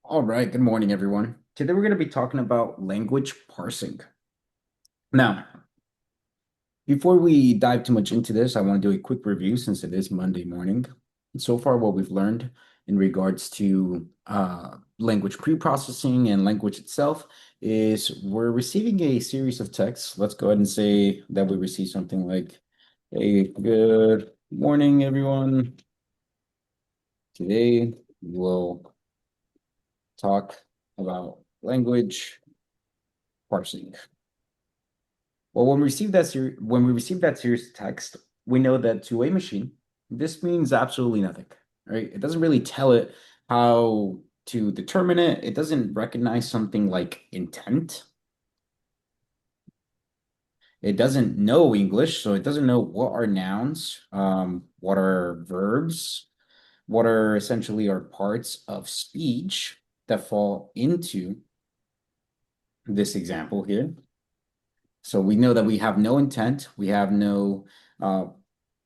All right, good morning, everyone. Today we're going to be talking about language parsing. Now, before we dive too much into this, I want to do a quick review since it is Monday morning. So far, what we've learned in regards to language pre-processing and language itself is we're receiving a series of texts. Let's go ahead and say that we receive something like, "Hey, good morning, everyone. Today we'll talk about language parsing." Well, when we receive that series of text, we know that to a machine, this means absolutely nothing, right? It doesn't really tell it how to determine it. It doesn't recognize something like intent. It doesn't know English, so it doesn't know what are nouns, what are verbs, what are essentially our parts of speech that fall into this example here. So we know that we have no intent, we have no uh,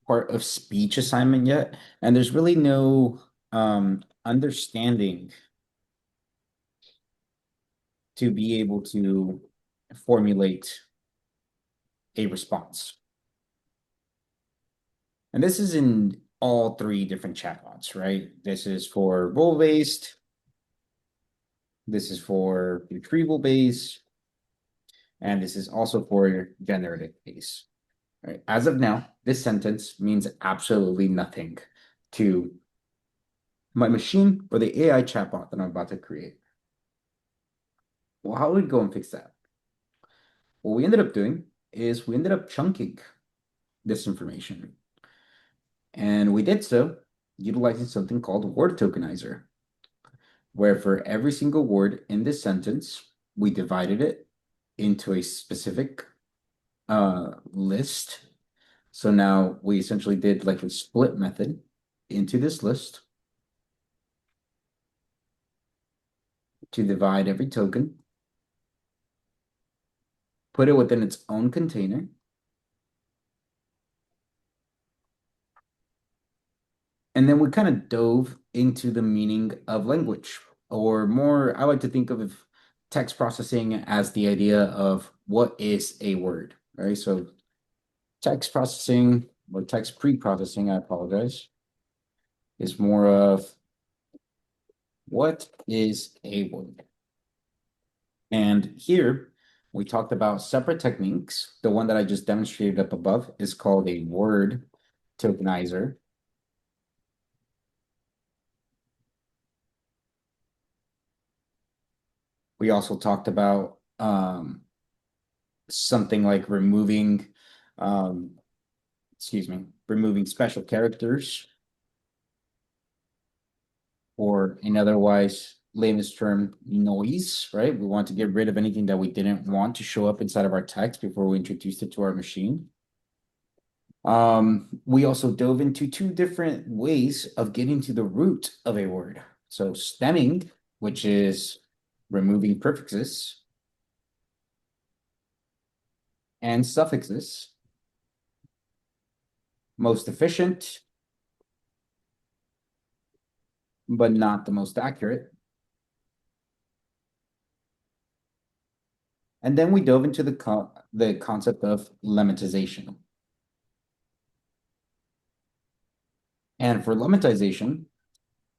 part of speech assignment yet, and there's really no understanding to be able to formulate a response. And this is in all three different chatbots, right? This is for role-based, this is for retrieval-based, and this is also for generative-based. Right? As of now, this sentence means absolutely nothing to my machine or the AI chatbot that I'm about to create. Well, how would we go and fix that? What we ended up doing is we ended up chunking this information. And we did so utilizing something called word tokenizer, where for every single word in this sentence, we divided it into a specific list. So now we essentially did like a split method into this list to divide every token, put it within its own container, and then we kind of dove into the meaning of language, or more, I like to think of text processing as the idea of what is a word, right? So text processing or text pre-processing, I apologize, is more of what is a word. And here we talked about separate techniques. The one that I just demonstrated up above is called a word tokenizer. We also talked about something like um, removing special characters, or in otherwise lamest term, noise, right? We want to get rid of anything that we didn't want to show up inside of our text before we introduced it to our machine. We also dove into two different ways of getting to the root of a word. So stemming, which is removing prefixes, and suffixes. Most efficient, but not the most accurate. And then we dove into the concept of lemmatization. And for lemmatization,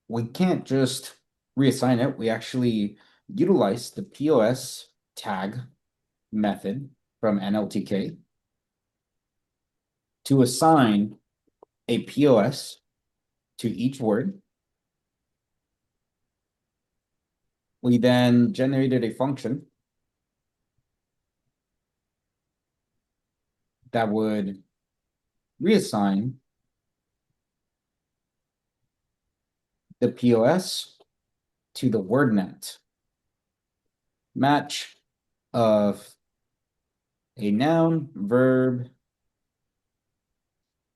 we can't just reassign it. We actually utilize the POS tag method from NLTK to assign a POS to each word. We then generated a function that would reassign the POS to the wordnet match of a noun, verb,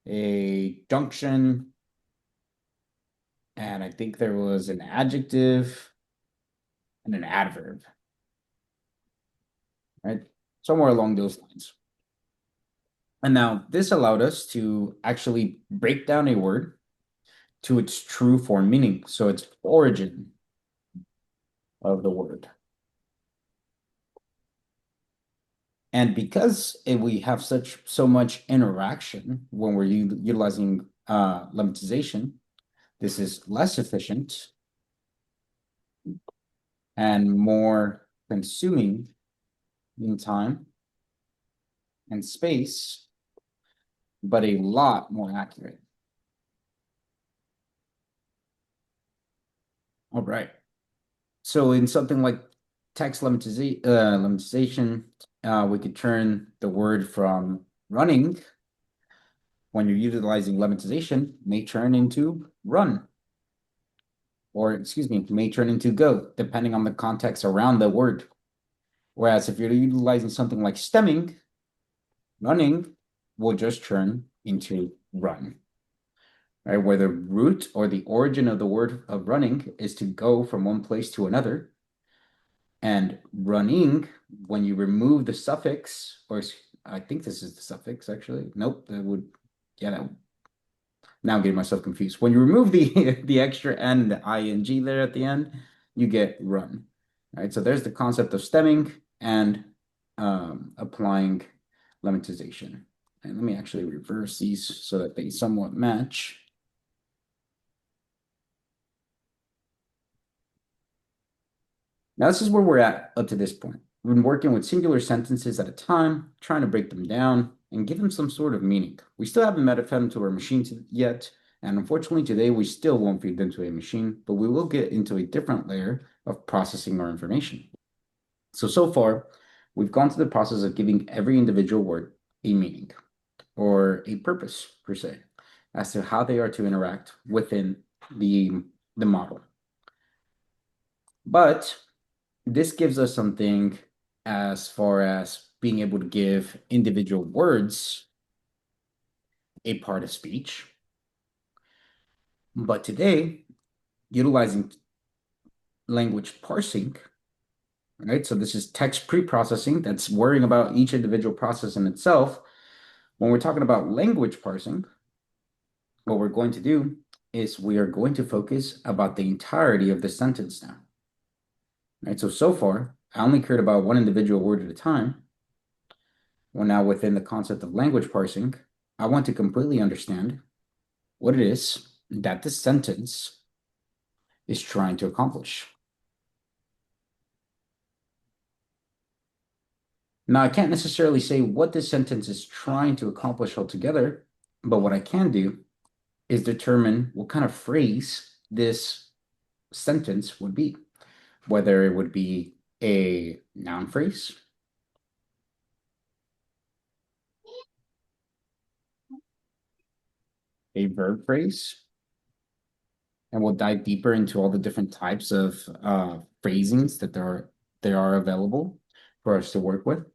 a junction, and I think there was an adjective and an adverb, right? Somewhere along those lines. And now this allowed us to actually break down a word to its true form meaning, so its origin. of the word. And because we have so much interaction when we're utilizing lemmatization, this is less efficient and more consuming in time and space, but a lot more accurate. All right. So in something like text lemmatization, we could turn the word from running, when you're utilizing lemmatization, may turn into run. Or excuse me, may turn into go, depending on the context around the word. Whereas if you're utilizing something like stemming, running will just turn into run. Right? Where the root or the origin of the word of running is to go from one place to another. And running, when you remove the suffix, or I think this is the suffix actually. Nope, that would, yeah, now I'm getting myself confused. When you remove the the extra n, the ing there at the end, you get run. Right? So there's the concept of stemming and applying lemmatization. And let me actually reverse these so that they somewhat match. Now, this is where we're at up to this point. We've been working with singular sentences at a time, trying to break them down and give them some sort of meaning. We still haven't fed them to our machine yet, and unfortunately today we still won't feed them to a machine, but we will get into a different layer of processing our information. So far, we've gone through the process of giving every individual word a meaning or a purpose, per se, as to how they are to interact within the model. But this gives us something as far as being able to give individual words a part of speech. But today, utilizing language parsing, right? So this is text pre-processing that's worrying about each individual process in itself. When we're talking about language parsing, what we're going to do is we are going to focus about the entirety of the sentence now. Right? So far, I only cared about one individual word at a time. Well, now within the concept of language parsing, I want to completely understand what it is that this sentence is trying to accomplish. Now, I can't necessarily say what this sentence is trying to accomplish altogether, but what I can do is determine what kind of phrase this sentence would be, whether it would be a noun phrase, a verb phrase, and we'll dive deeper into all the different types of phrasings that there are available for us to work with.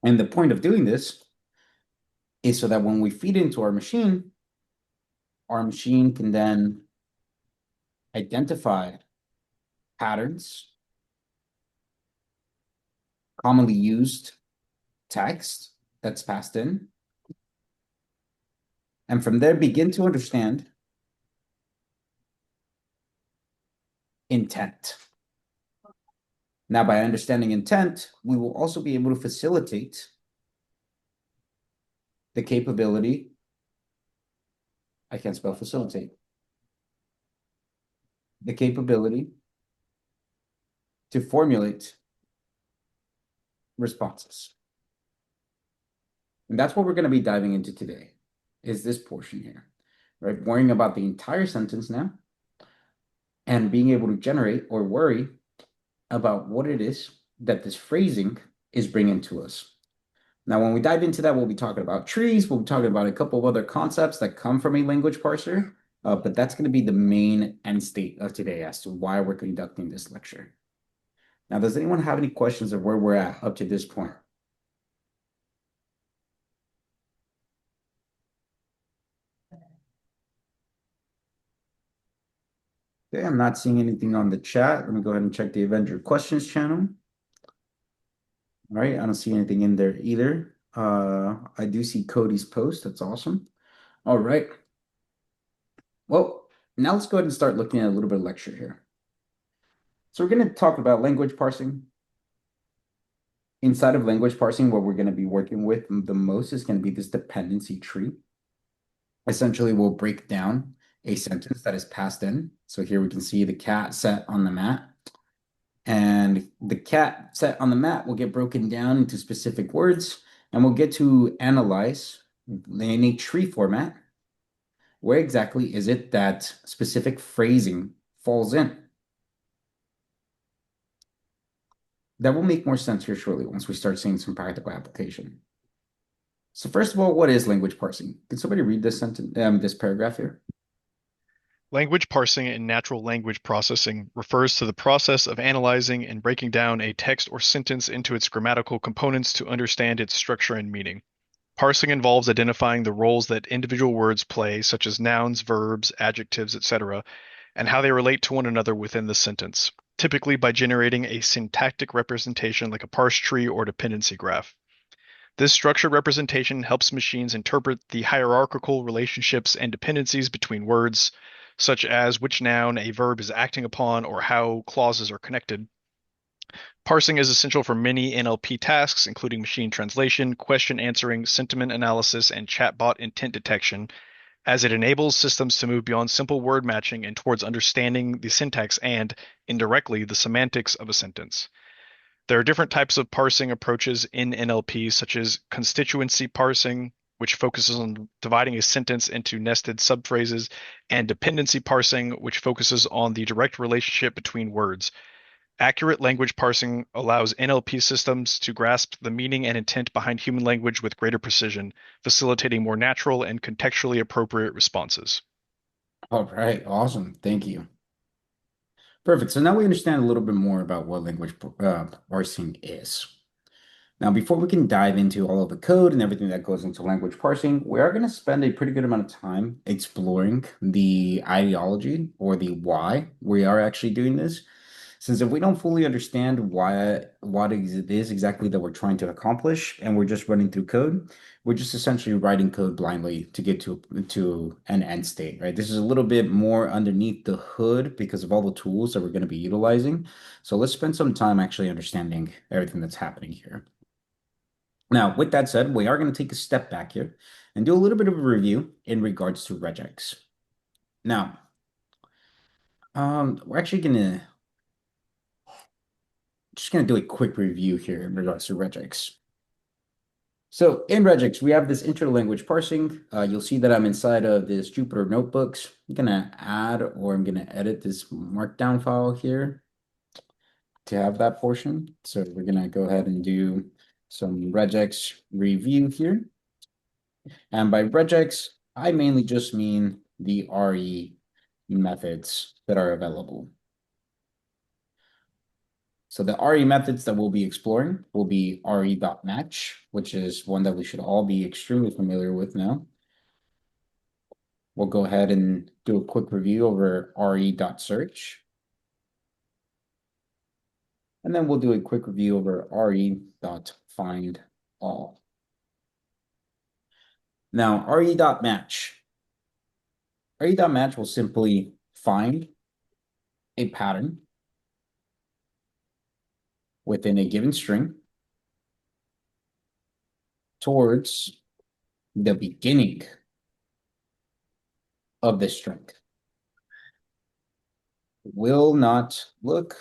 And the point of doing this is so that when we feed into our machine can then identify patterns, commonly used text that's passed in, and from there begin to understand intent. Now, by understanding intent, we will also be able to facilitate the capability, I can't spell facilitate, the capability to formulate responses. And that's what we're going to be diving into today, is this portion here, right? Worrying about the entire sentence now and being able to generate or worry about what it is that this phrasing is bringing to us. Now, when we dive into that, we'll be talking about trees. We'll be talking about a couple of other concepts that come from a language parser, but that's going to be the main end state of today as to why we're conducting this lecture. Now, does anyone have any questions of where we're at up to this point? Okay, I'm not seeing anything on the chat. Let me go ahead and check the Avenger questions channel. All right, I don't see anything in there either. I do see Cody's post. That's awesome. All right. Well, now let's go ahead and start looking at a little bit of lecture here. So we're going to talk about language parsing. Inside of language parsing, what we're going to be working with the most is going to be this dependency tree. Essentially, we'll break down a sentence that is passed in. So here we can see the cat sat on the mat. And the cat set on the mat will get broken down into specific words, and we'll get to analyze in a tree format where exactly is it that specific phrasing falls in. That will make more sense here shortly once we start seeing some practical application. So first of all, what is language parsing? Can somebody read this sentence, this paragraph here? Language parsing in natural language processing refers to the process of analyzing and breaking down a text or sentence into its grammatical components to understand its structure and meaning. Parsing involves identifying the roles that individual words play, such as nouns, verbs, adjectives, etc., and how they relate to one another within the sentence, typically by generating a syntactic representation like a parse tree or dependency graph. This structured representation helps machines interpret the hierarchical relationships and dependencies between words, such as which noun a verb is acting upon or how clauses are connected. Parsing is essential for many NLP tasks, including machine translation, question answering, sentiment analysis, and chatbot intent detection, as it enables systems to move beyond simple word matching and towards understanding the syntax and, indirectly, the semantics of a sentence. There are different types of parsing approaches in NLP, such as constituency parsing, which focuses on dividing a sentence into nested subphrases, and dependency parsing, which focuses on the direct relationship between words. Accurate language parsing allows NLP systems to grasp the meaning and intent behind human language with greater precision, facilitating more natural and contextually appropriate responses. All right, awesome. Thank you. Perfect. So now we understand a little bit more about what language parsing is. Now, before we can dive into all of the code and everything that goes into language parsing, we are going to spend a pretty good amount of time exploring the ideology or the why we are actually doing this. Since if we don't fully understand why what it is exactly that we're trying to accomplish, and we're just running through code, we're just essentially writing code blindly to get to an end state, right? This is a little bit more underneath the hood because of all the tools that we're going to be utilizing. So let's spend some time actually understanding everything that's happening here. Now, with that said, we are going to take a step back here and do a little bit of a review in regards to regex. Now, we're actually going to just going to do a quick review here in regards to regex. So in regex, we have this interlanguage parsing. You'll see that I'm inside of this Jupyter notebooks. I'm going to add or I'm going to edit this markdown file here to have that portion. So we're going to go ahead and do some regex review here. And by regex, I mainly just mean the RE methods that are available. So the RE methods that we'll be exploring will be re.match, which is one that we should all be extremely familiar with now. We'll go ahead and do a quick review over re.search. And then we'll do a quick review over re.findAll. Now, re.match. re.match will simply find a pattern within a given string towards the beginning of the string. Will not look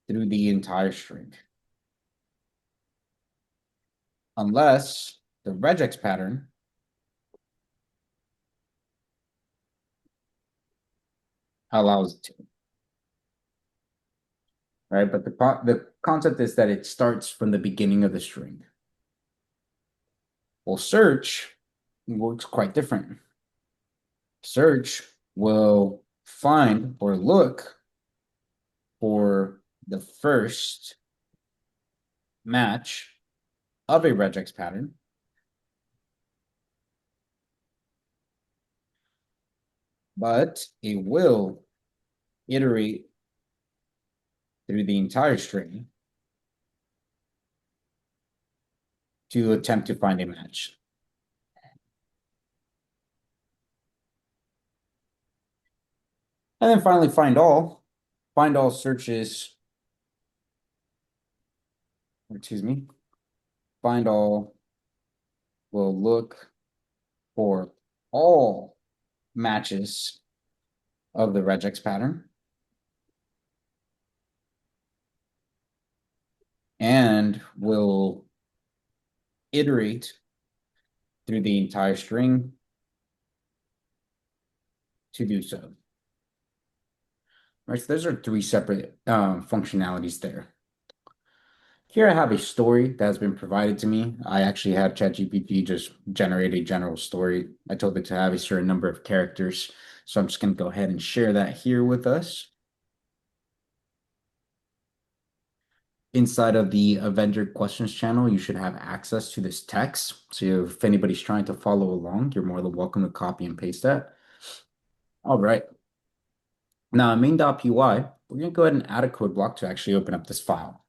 through the entire string unless the regex pattern allows it to. Right? But the concept is that it starts from the beginning of the string. Well, search works quite different. Search will find or look for the first match of a regex pattern, but it will iterate through the entire string to attempt to find a match. And then finally find all find all searches, excuse me, find all will look for all matches of the regex pattern and will iterate through the entire string to do so. Right, so those are three separate functionalities there. Here I have a story that has been provided to me. I actually have ChatGPT just generate a general story. I told it to have a certain number of characters. So I'm just going to go ahead and share that here with us. Inside of the Avenger Questions channel, you should have access to this text. So if anybody's trying to follow along, you're more than welcome to copy and paste that. All right. Now, in main.py, we're going to go ahead and add a code block to actually open up this file.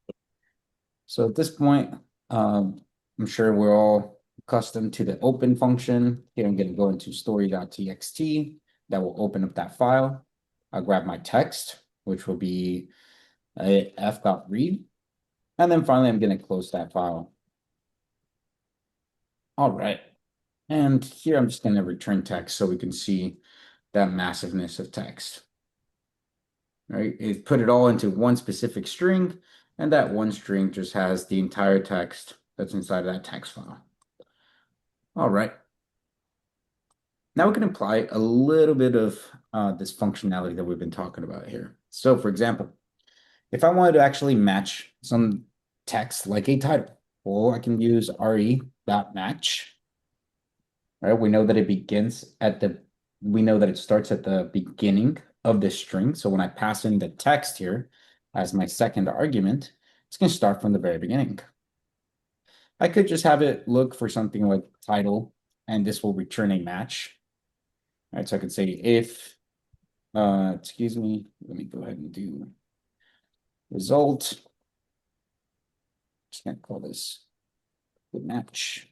So at this point, I'm sure we're all accustomed to the open function. Here I'm going to go into story.txt. That will open up that file. I'll grab my text, which will be a f.read. And then finally, I'm going to close that file. All right. And here I'm just going to return text so we can see that massiveness of text. Right? It put it all into one specific string, and that one string just has the entire text that's inside of that text file. All right. Now we can apply a little bit of this functionality that we've been talking about here. So for example, if I wanted to actually match some text like a title, well, I can use re.match. Right? We know that it starts at the beginning of this string. So when I pass in the text here as my second argument, it's going to start from the very beginning. I could just have it look for something like title, and this will return a match. All right, so I could say if, excuse me, let me go ahead and do result. Just gonna call this good match.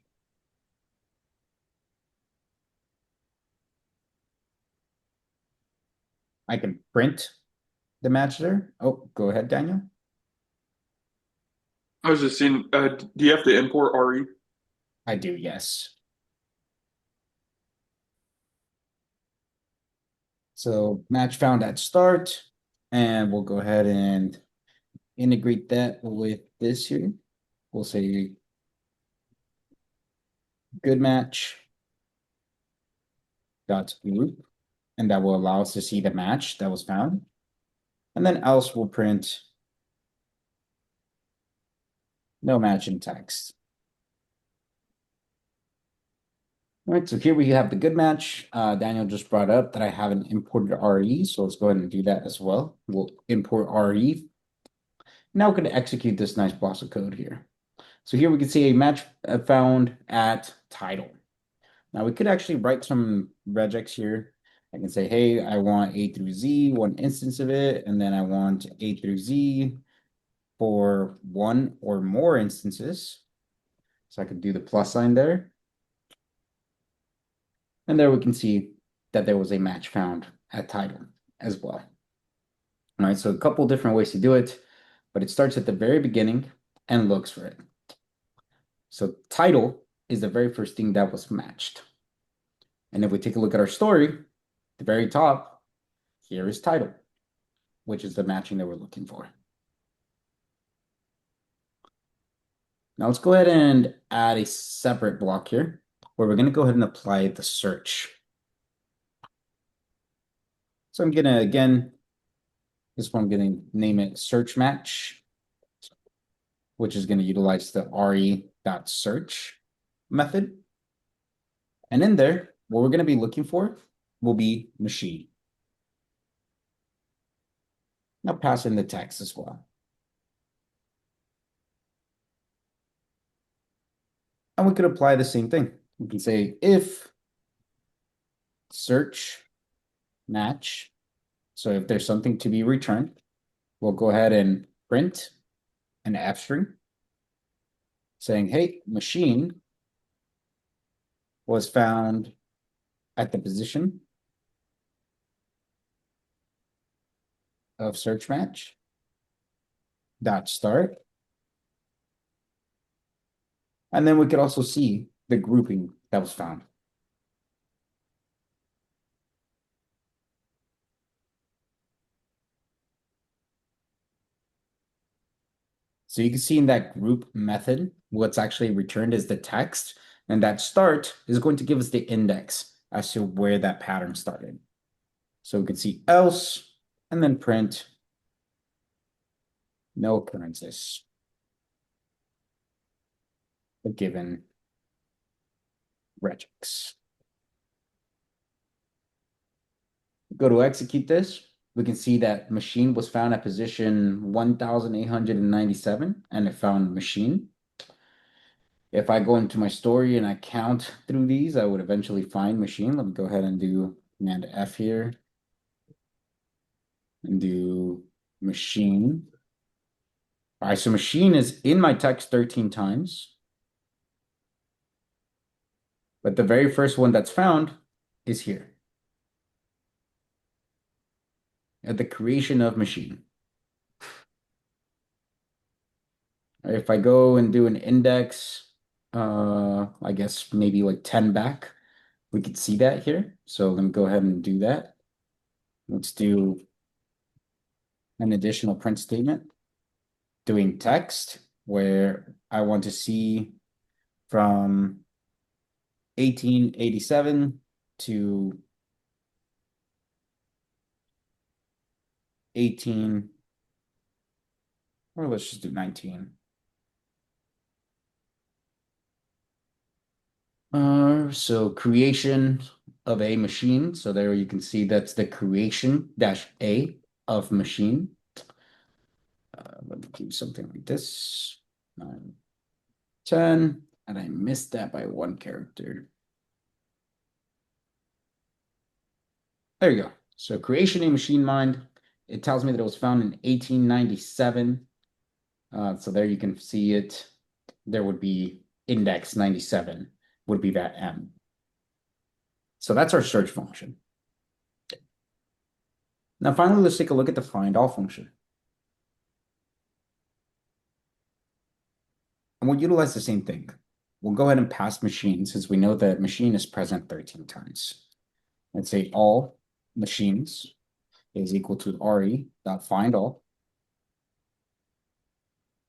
I can print the match there. Oh, go ahead, Daniel. I was just seeing, do you have to import RE? I do, yes. So match found at start, and we'll go ahead and integrate that with this here. We'll say good match dot group, and that will allow us to see the match that was found. And then else will print no match in text. All right, so here we have the good match. Daniel just brought up that I haven't imported RE, so let's go ahead and do that as well. We'll import RE. Now we're going to execute this nice block of code here. So here we can see a match found at title. Now we could actually write some regex here. I can say, hey, I want A through Z, one instance of it, and then I want A through Z for one or more instances. So I could do the plus sign there. And there we can see that there was a match found at title as well. All right, so a couple different ways to do it, but it starts at the very beginning and looks for it. So title is the very first thing that was matched. And if we take a look at our story, the very top, here is title, which is the matching that we're looking for. Now let's go ahead and add a separate block here where we're going to go ahead and apply the search. So I'm going to, again, this one I'm going to name it search match, which is going to utilize the re.search method. And in there, what we're going to be looking for will be machine. Now pass in the text as well. And we could apply the same thing. We can say if search match. So if there's something to be returned, we'll go ahead and print an F string saying, hey, machine was found at the position of search match dot start. And then we could also see the grouping that was found. So you can see in that group method, what's actually returned is the text, and that start is going to give us the index as to where that pattern started. So we can see else, and then print no occurrences. A given regex. Go to execute this. We can see that machine was found at position 1897 and it found machine. If I go into my story and I count through these, I would eventually find machine. Let me go ahead and do Command F here and do machine. All right, so machine is in my text 13 times. But the very first one that's found is here. At the creation of machine. If I go and do an index, I guess maybe like 10 back, we could see that here. So let me go ahead and do that. Let's do an additional print statement. Doing text, where I want to see from 1887 to 18, or let's just do 19. So creation of a machine. So there you can see that's the creation dash A of machine. Let me keep something like this. 9, 10, and I missed that by 1 character. There you go. So creation a machine mind. It tells me that it was found in 1897. So there you can see it. There would be index 97 would be that M. So that's our search function. Now finally, let's take a look at the find all function. And we'll utilize the same thing. We'll go ahead and pass machine since we know that machine is present 13 times. Let's say all machines is equal to re.find all.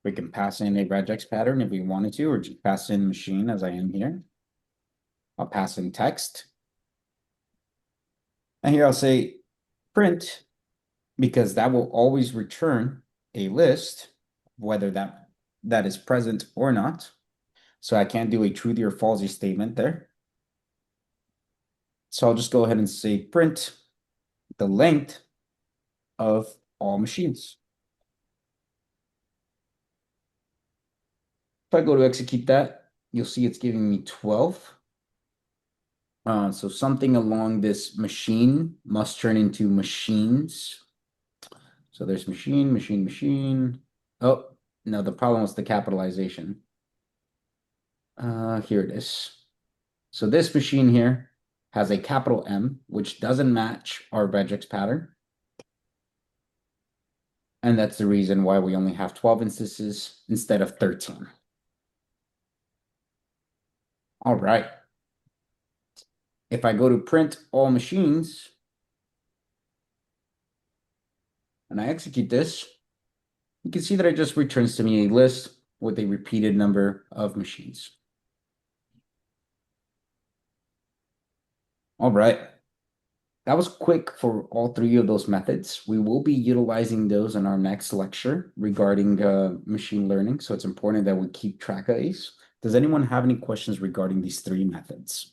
We can pass in a regex pattern if we wanted to, or just pass in machine as I am here. I'll pass in text. And here I'll say print, because that will always return a list, whether that is present or not. So I can't do a truthy or falsy statement there. So I'll just go ahead and say print the length of all machines. If I go to execute that, you'll see it's giving me 12. So something along this machine must turn into machines. So there's machine, machine, machine. Oh, no, the problem was the capitalization. Here it is. So this machine here has a capital M, which doesn't match our regex pattern. And that's the reason why we only have 12 instances instead of 13. All right. If I go to print all machines and I execute this, you can see that it just returns to me a list with a repeated number of machines. All right. That was quick for all 3 of those methods. We will be utilizing those in our next lecture regarding machine learning. So it's important that we keep track of these. Does anyone have any questions regarding these 3 methods?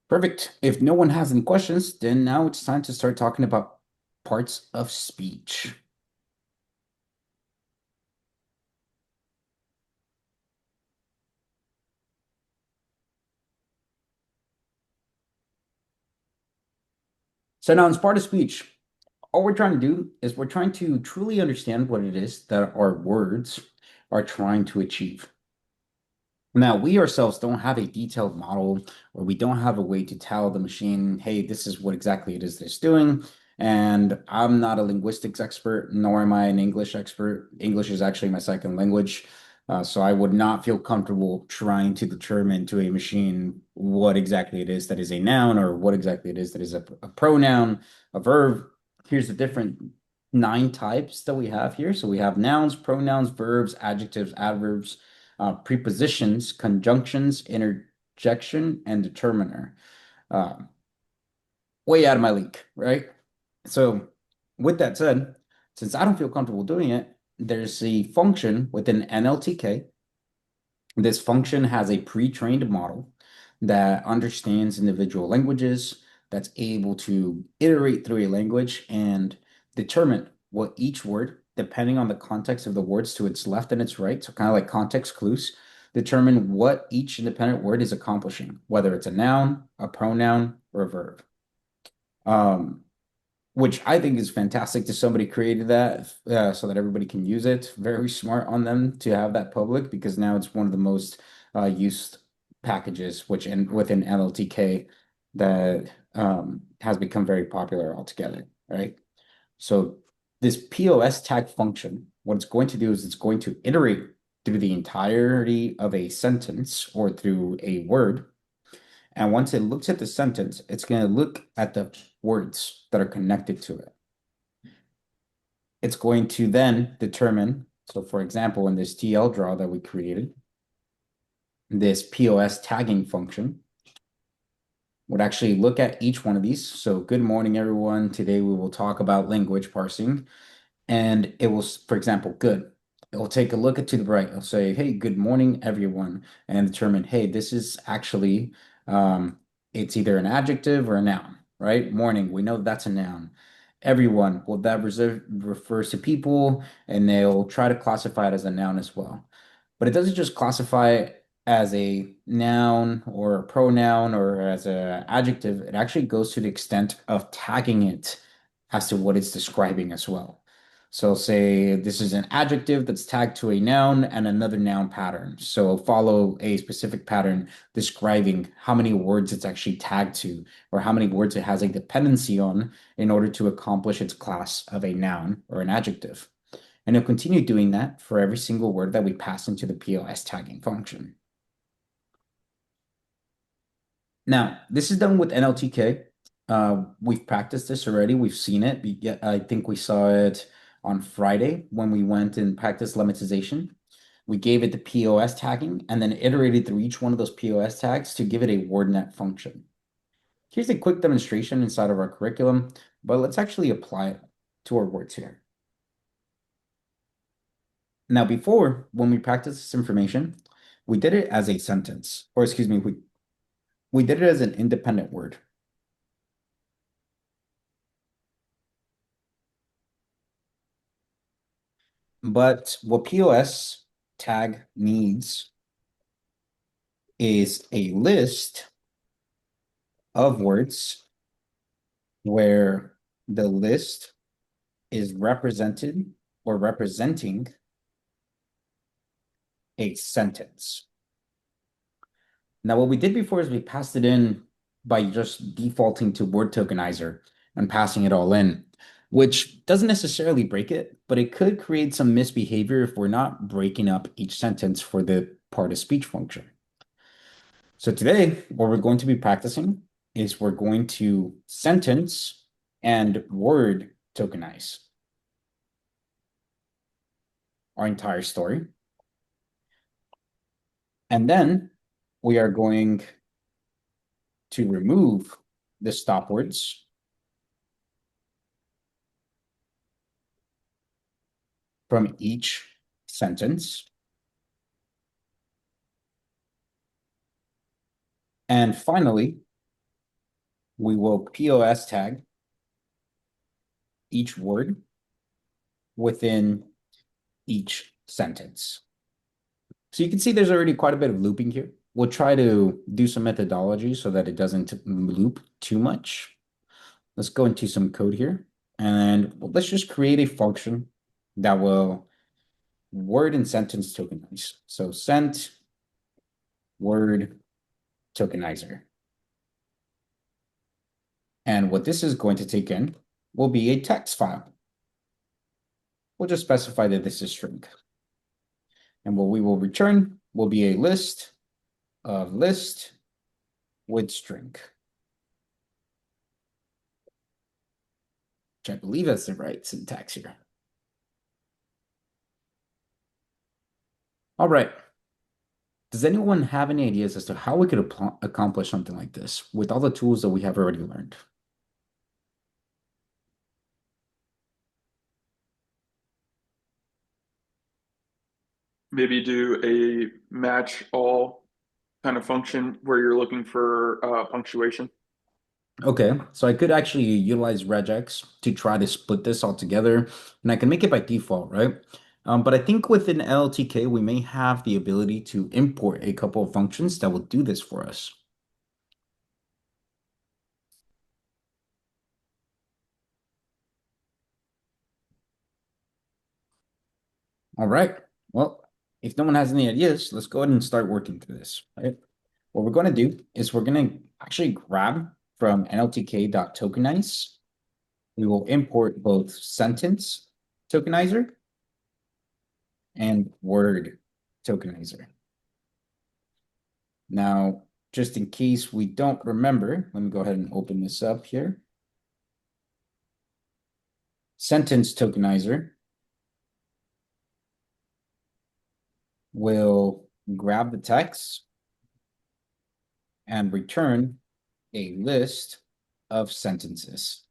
Perfect. If no one has any questions, then now it's time to start talking about parts of speech. So now in part of speech, all we're trying to do is we're trying to truly understand what it is that are words are trying to achieve. Now, we ourselves don't have a detailed model, or we don't have a way to tell the machine, hey, this is what exactly it is that it's doing. And I'm not a linguistics expert, nor am I an English expert. English is actually my second language. So I would not feel comfortable trying to determine to a machine what exactly it is that is a noun, or what exactly it is that is a pronoun, a verb. Here's the different 9 types that we have here. So we have nouns, pronouns, verbs, adjectives, adverbs, prepositions, conjunctions, interjection, and determiner. Uh, Way out of my league, right? So, with that said, since I don't feel comfortable doing it, there's a function within NLTK. This function has a pre-trained model that understands individual languages, that's able to iterate through a language and determine what each word, depending on the context of the words to its left and its right, so kind of like context clues, determine what each independent word is accomplishing, whether it's a noun, a pronoun, or a verb. Which I think is fantastic to somebody created that so that everybody can use it. Very smart on them to have that public, because now it's one of the most used packages within LLTK that has become very popular altogether, right? So this POS tag function, what it's going to do is it's going to iterate through the entirety of a sentence or through a word. And once it looks at the sentence, it's going to look at the words that are connected to it. It's going to then determine, so for example, in this TL draw that we created, this POS tagging function would actually look at each one of these. So good morning, everyone. Today we will talk about language parsing. And it will, for example, good. It will take a look at to the right. It'll say, hey, good morning, everyone, and determine, hey, this is actually, it's either an adjective or a noun, right? Morning, we know that's a noun. Everyone, well, that refers to people, and they'll try to classify it as a noun as well. But it doesn't just classify it as a noun or a pronoun or as an adjective. It actually goes to the extent of tagging it as to what it's describing as well. So say this is an adjective that's tagged to a noun and another noun pattern. So follow a specific pattern describing how many words it's actually tagged to, or how many words it has a dependency on in order to accomplish its class of a noun or an adjective. And it'll continue doing that for every single word that we pass into the POS tagging function. Now, this is done with NLTK. We've practiced this already. We've seen it. I think we saw it on Friday when we went and practiced lemmatization. We gave it the POS tagging and then iterated through each one of those POS tags to give it a WordNet function. Here's a quick demonstration inside of our curriculum, but let's actually apply it to our words here. Now, before, when we practiced this information, we did it as a sentence, or excuse me, we did it as an independent word. But what POS tag needs is a list of words where the list is represented or representing a sentence. Now, what we did before is we passed it in by just defaulting to word tokenizer and passing it all in, which doesn't necessarily break it, but it could create some misbehavior if we're not breaking up each sentence for the part of speech function. So today, what we're going to be practicing is we're going to sentence and word tokenize our entire story. And then we are going to remove the stop words from each sentence. And finally, we will POS tag each word within each sentence. So you can see there's already quite a bit of looping here. We'll try to do some methodology so that it doesn't loop too much. Let's go into some code here, and let's just create a function that will word and sentence tokenize. So sent word tokenizer. And what this is going to take in will be a text file. We'll just specify that this is string. And what we will return will be a list of list with string. Which I believe that's the right syntax here. All right. Does anyone have any ideas as to how we could accomplish something like this with all the tools that we have already learned? Maybe do a match all kind of function where you're looking for punctuation. Okay, so I could actually utilize regex to try to split this all together, and I can make it by default, right? But I think within LTK, we may have the ability to import a couple of functions that will do this for us. All right, well, if no one has any ideas, let's go ahead and start working through this, right? What we're going to do is we're going to actually grab from nltk.tokenize. We will import both sentence tokenizer and word tokenizer. Now, just in case we don't remember, let me go ahead and open this up here. Sentence tokenizer will grab the text and return a list of sentences.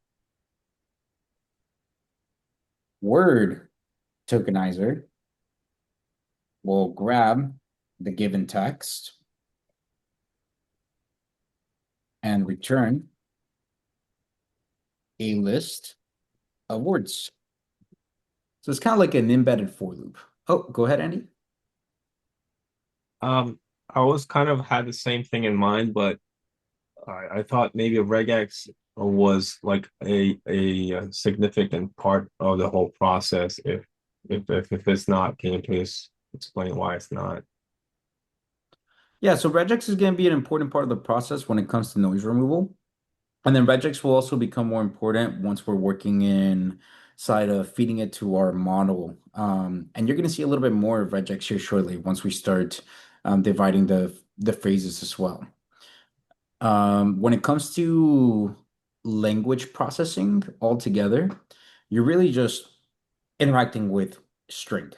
Word tokenizer will grab the given text and return a list of words. So it's kind of like an embedded for loop. Oh, go ahead, Andy. I was kind of had the same thing in mind, but I thought maybe a regex was like a significant part of the whole process. If it's not, can you please explain why it's not? Yeah, so regex is going to be an important part of the process when it comes to noise removal. And then regex will also become more important once we're working inside of feeding it to our model. And you're going to see a little bit more of regex here shortly once we start dividing the phrases as well. When it comes to language processing altogether, you're really just interacting with string,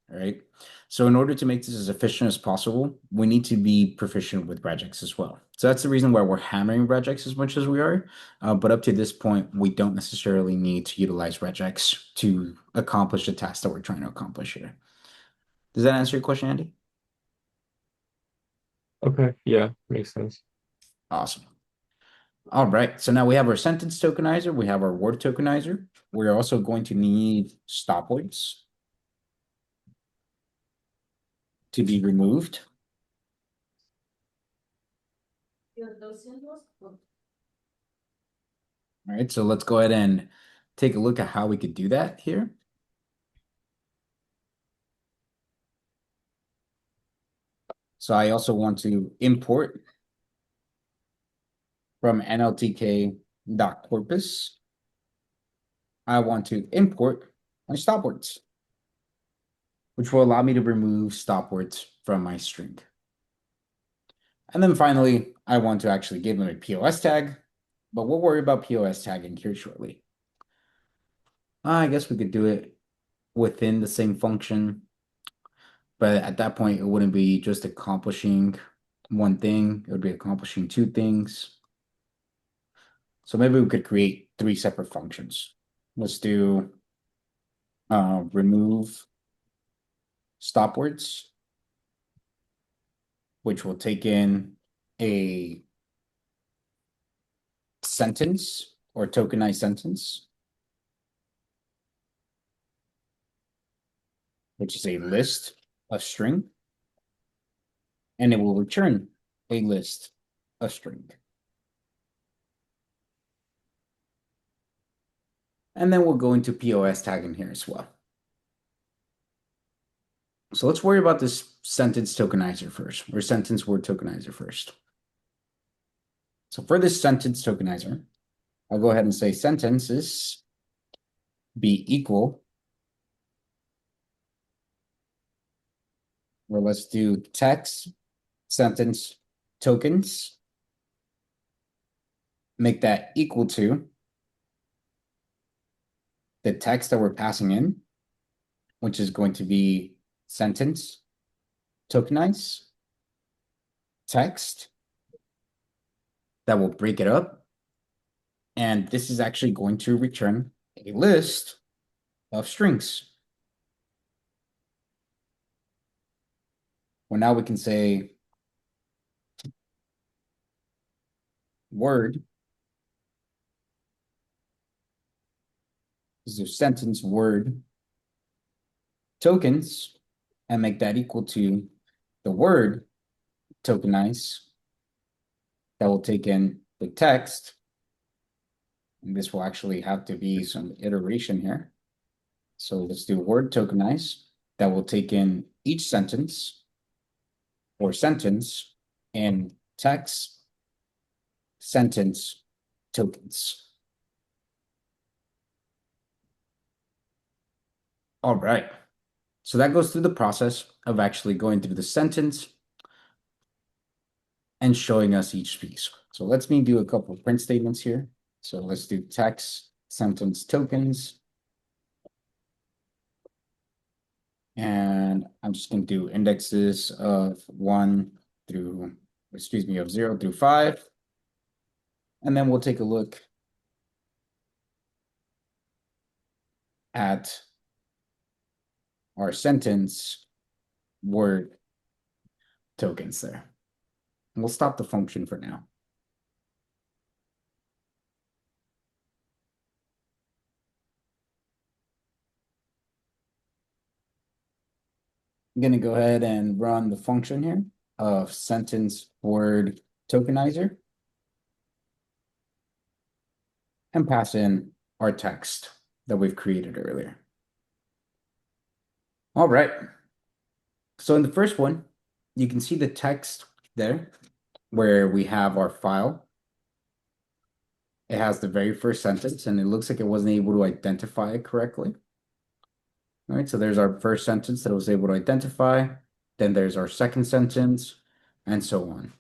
right? So in order to make this as efficient as possible, we need to be proficient with regex as well. So that's the reason why we're hammering regex as much as we are. But up to this point, we don't necessarily need to utilize regex to accomplish the task that we're trying to accomplish here. Does that answer your question, Andy? Okay, yeah, makes sense. Awesome. All right, so now we have our sentence tokenizer, we have our word tokenizer. We're also going to need stop words to be removed. All right, so let's go ahead and take a look at how we could do that here. So I also want to import from nltk.corpus. I want to import my stop words, which will allow me to remove stop words from my string. And then finally, I want to actually give them a POS tag, but we'll worry about POS tagging here shortly. I guess we could do it within the same function, but at that point, it wouldn't be just accomplishing one thing, it would be accomplishing two things. So maybe we could create three separate functions. Let's do remove stop words, which will take in a sentence or tokenized sentence, which is a list of string, and it will return a list of string. And then we'll go into POS tag in here as well. So let's worry about this sentence tokenizer first, or sentence word tokenizer first. So for this sentence tokenizer, I'll go ahead and say sentences be equal, or let's do text sentence tokens, make that equal to the text that we're passing in, which is going to be sentence tokenize text that will break it up. And this is actually going to return a list of strings. Well, now we can say word. This is a sentence word tokens and make that equal to the word tokenize that will take in the text. And this will actually have to be some iteration here. So let's do word tokenize that will take in each sentence or sentence and text sentence tokens. All right. So that goes through the process of actually going through the sentence and showing us each piece. So let's me do a couple of print statements here. So let's do text sentence tokens. And I'm just going to do indexes of 1 through, excuse me, of 0 through 5. And then we'll take a look at our sentence word tokens there. And we'll stop the function for now. I'm going to go ahead and run the function here of sentence word tokenizer and pass in our text that we've created earlier. All right. So in the first one, you can see the text there where we have our file. It has the very first sentence and it looks like it wasn't able to identify it correctly. All right, so there's our first sentence that I was able to identify. Then there's our second sentence and so on.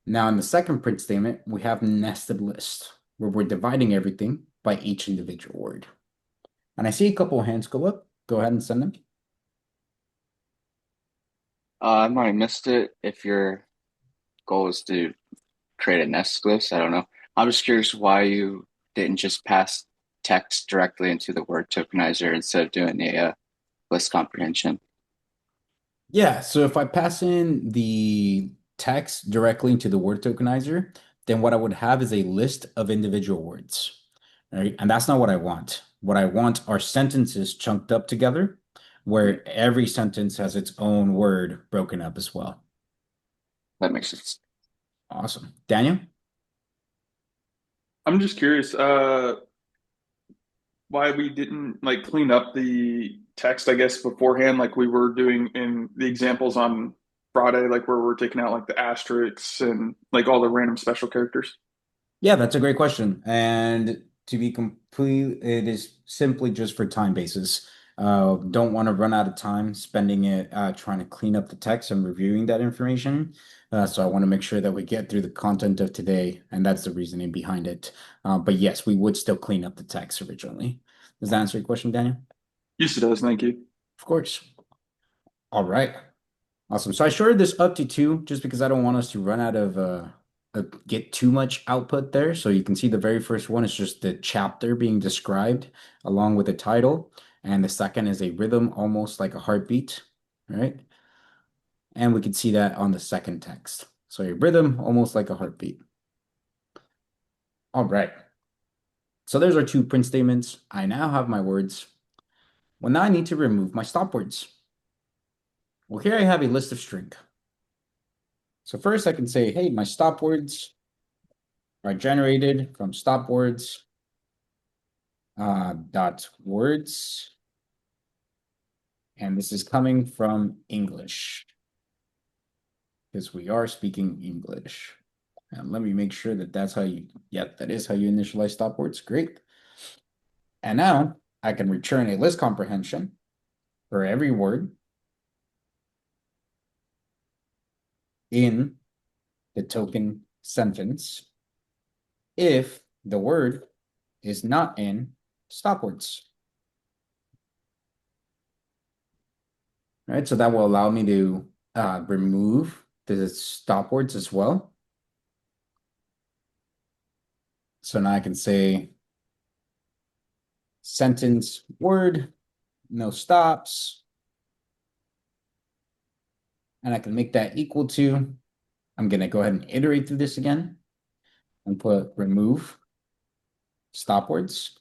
Now in the second print statement, we have nested list where we're dividing everything by each individual word. And I see a couple of hands go up. Go ahead and send them. I might have missed it. If your goal is to create a nest list, I don't know. I'm just curious why you didn't just pass text directly into the word tokenizer instead of doing a list comprehension. Yeah, so if I pass in the text directly into the word tokenizer, then what I would have is a list of individual words. All right, and that's not what I want. What I want are sentences chunked up together, where every sentence has its own word broken up as well. That makes sense. Awesome. Daniel? I'm just curious, why we didn't like clean up the text, I guess, beforehand, like we were doing in the examples on Friday, like where we're taking out like the asterisks and like all the random special characters. Yeah, that's a great question. And to be complete, it is simply just for time basis. Don't want to run out of time spending it trying to clean up the text and reviewing that information. So I want to make sure that we get through the content of today, and that's the reasoning behind it. But yes, we would still clean up the text originally. Does that answer your question, Daniel? Yes, it does. Thank you. Of course. All right. Awesome. So I shorted this up to 2 just because I don't want us to run out of get too much output there. So you can see the very first one is just the chapter being described along with the title. And the second is a rhythm almost like a heartbeat, right? And we can see that on the second text. So a rhythm almost like a heartbeat. All right. So there's our 2 print statements. I now have my words. Well, now I need to remove my stop words. Well, here I have a list of string. So first I can say, hey, my stop words are generated from stop words dot words And this is coming from English. Because we are speaking English. And let me make sure that that's how you, that is how you initialize stop words. Great. And now I can return a list comprehension for every word in the token sentence if the word is not in stop words. All right, so that will allow me to remove the stop words as well. So now I can say sentence word, no stops. And I can make that equal to, I'm going to go ahead and iterate through this again and put remove stop words.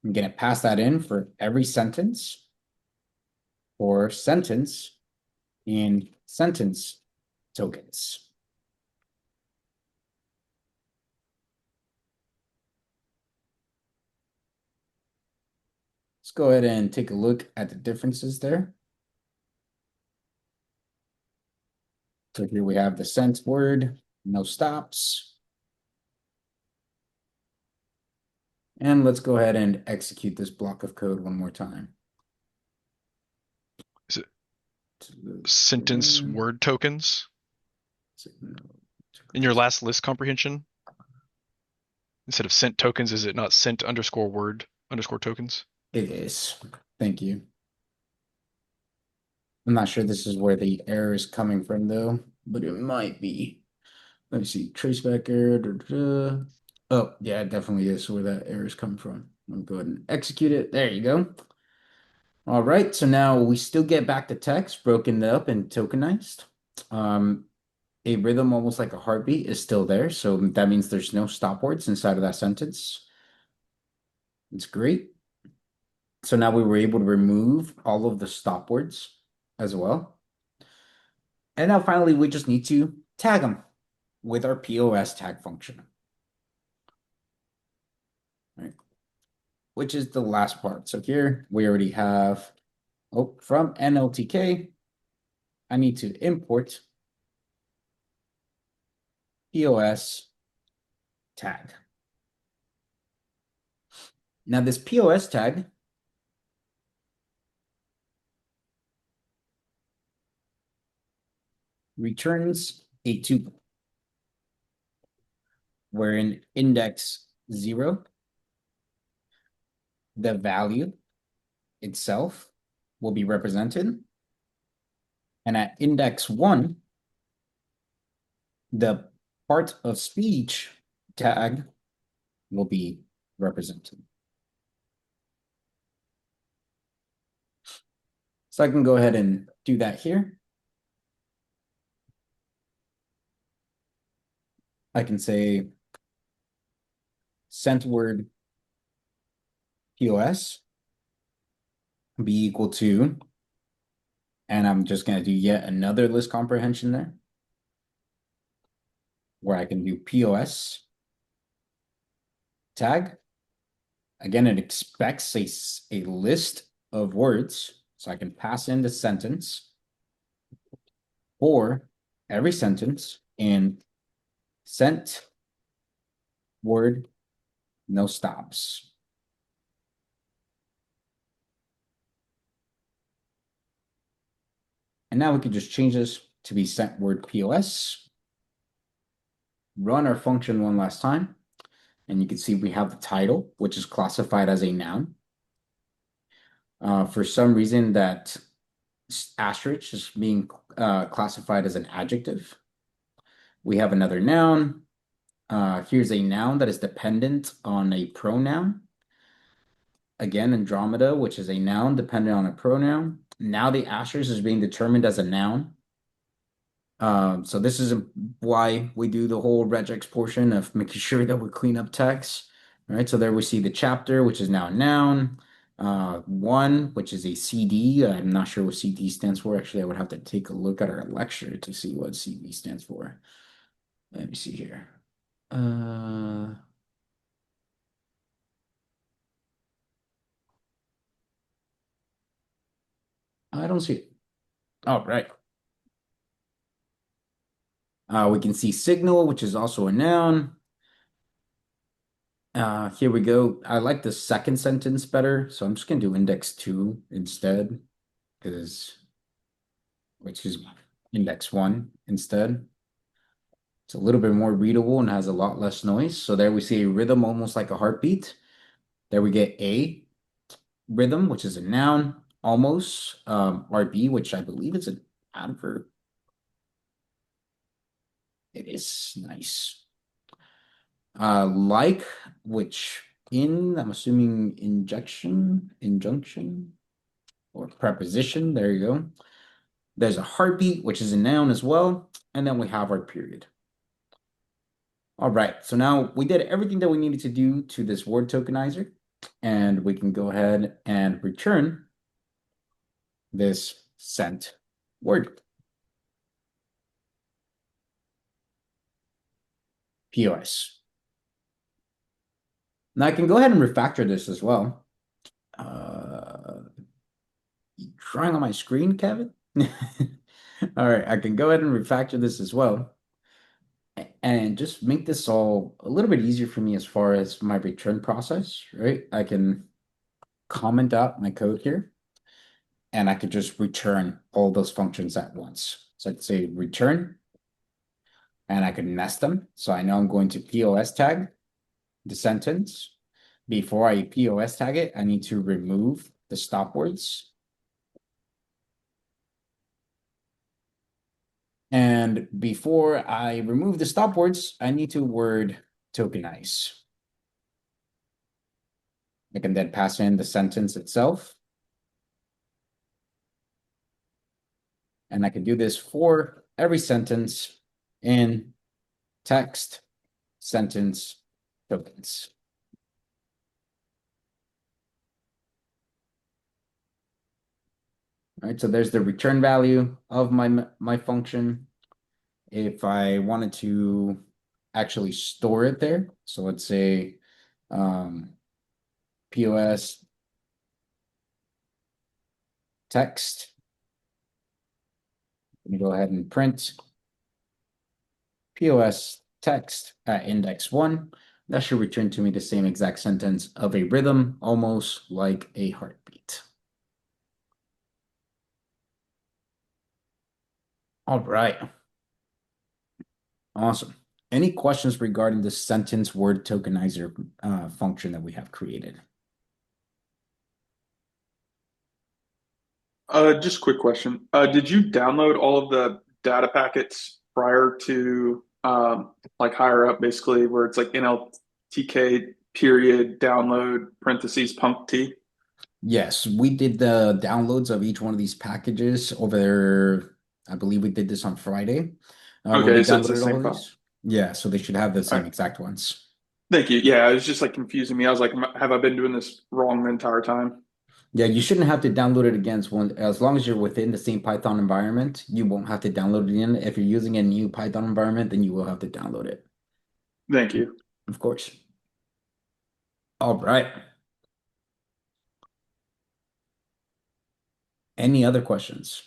I'm going to pass that in for every sentence or sentence in sentence tokens. Let's go ahead and take a look at the differences there. So here we have the sent word, no stops. And let's go ahead and execute this block of code one more time. Is it sentence word tokens in your last list comprehension? Instead of sent tokens, is it not sent underscore word underscore tokens? It is. Thank you. I'm not sure this is where the error is coming from though, but it might be. Let me see. Traceback error. Oh, yeah, it definitely is where that error is coming from. I'm going to go ahead and execute it. There you go. All right, so now we still get back the text broken up and tokenized. A rhythm almost like a heartbeat is still there, so that means there's no stop words inside of that sentence. It's great. So now we were able to remove all of the stop words as well. And now finally, we just need to tag them with our POS tag function. Right. Which is the last part. So here we already have, from NLTK, I need to import POS tag. Now this POS tag returns a tuple wherein index 0, the value itself will be represented. And at index 1, the part of speech tag will be represented. So I can go ahead and do that here. I can say sent word POS be equal to, and I'm just going to do yet another list comprehension there, where I can do POS tag. Again, it expects a list of words, so I can pass in the sentence for every sentence in sent word, no stops. And now we can just change this to be sent word POS. Run our function one last time. And you can see we have the title, which is classified as a noun. For some reason that asterisk is being classified as an adjective. We have another noun. Here's a noun that is dependent on a pronoun. Again, Andromeda, which is a noun dependent on a pronoun. Now the asterisk is being determined as a noun. So this is why we do the whole regex portion of making sure that we clean up text. All right, so there we see the chapter, which is now a noun. One, which is a CD. I'm not sure what CD stands for. Actually, I would have to take a look at our lecture to see what CD stands for. Let me see here. I don't see it. Oh, right. We can see signal, which is also a noun. Here we go. I like the second sentence better, so I'm just gonna do index 2 instead, which is index 1 instead. It's a little bit more readable and has a lot less noise. So there we see a rhythm almost like a heartbeat. There we get a rhythm, which is a noun, almost. RB, which I believe is an adverb. It is nice. Like, which I'm assuming injunction, or preposition. There you go. There's a heartbeat, which is a noun as well. And then we have our period. All right, so now we did everything that we needed to do to this word tokenizer, and we can go ahead and return this sent word. POS. Now I can go ahead and refactor this as well. You drawing on my screen, Kevin? All right, I can go ahead and refactor this as well and just make this all a little bit easier for me as far as my return process, right? I can comment out my code here and I could just return all those functions at once. So I'd say return and I could nest them. So I know I'm going to POS tag the sentence. Before I POS tag it, I need to remove the stop words. And before I remove the stop words, I need to word tokenize. I can then pass in the sentence itself. And I can do this for every sentence in text, sentence, tokens. All right, so there's the return value of my function. If I wanted to actually store it there, so let's say POS text. Let me go ahead and print POS text at index 1. That should return to me the same exact sentence of a rhythm, almost like a heartbeat. All right. Awesome. Any questions regarding the sentence word tokenizer function that we have created? Just a quick question. Did you download all of the data packets prior to like higher up, basically, where it's like NLTK period download parentheses punct T? Yes, we did the downloads of each one of these packages over there. I believe we did this on Friday. When we Okay, so it's the downloaded all same of file. these. Yeah, so they should have the All same right. exact ones. Thank you. Yeah, it was just like confusing me. I was like, have I been doing this wrong the entire time? Yeah, you shouldn't have to download it against one. As long as you're within the same Python environment, you won't have to download it in. If you're using a new Python environment, then you will have to download it. Thank you. Of course. All right. Any other questions?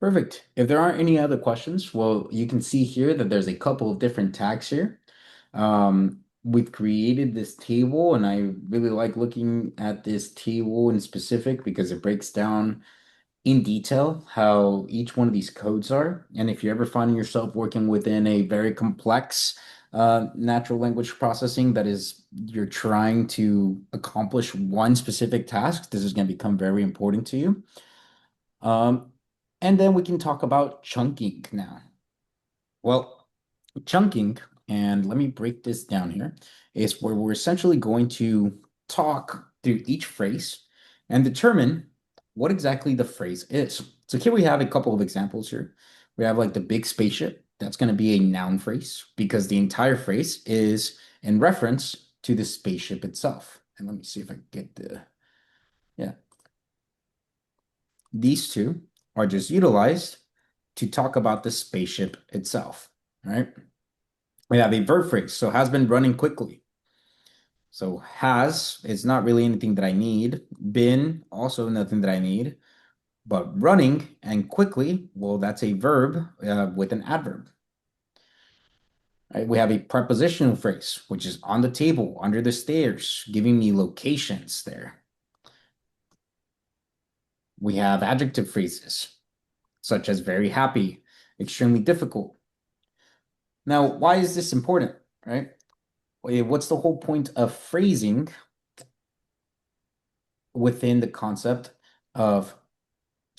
Perfect. If there aren't any other questions, well, you can see here that there's a couple of different tags here. We've created this table, and I really like looking at this table in specific because it breaks down in detail how each one of these codes are. And if you're ever finding yourself working within a very complex natural language processing that is you're trying to accomplish one specific task, this is going to become very important to you. And then we can talk about chunking now. Well, chunking, and let me break this down here, is where we're essentially going to talk through each phrase and determine what exactly the phrase is. So here we have a couple of examples here. We have like the big spaceship. That's going to be a noun phrase because the entire phrase is in reference to the spaceship itself. And let me see if I can get yeah. These two are just utilized to talk about the spaceship itself, right? We have a verb phrase, so has been running quickly. So has is not really anything that I need. Been, also nothing that I need. But running and quickly, well, that's a verb with an adverb. Right? We have a prepositional phrase, which is on the table, under the stairs, giving me locations there. We have adjective phrases, such as very happy, extremely difficult. Now, why is this important, right? What's the whole point of phrasing within the concept of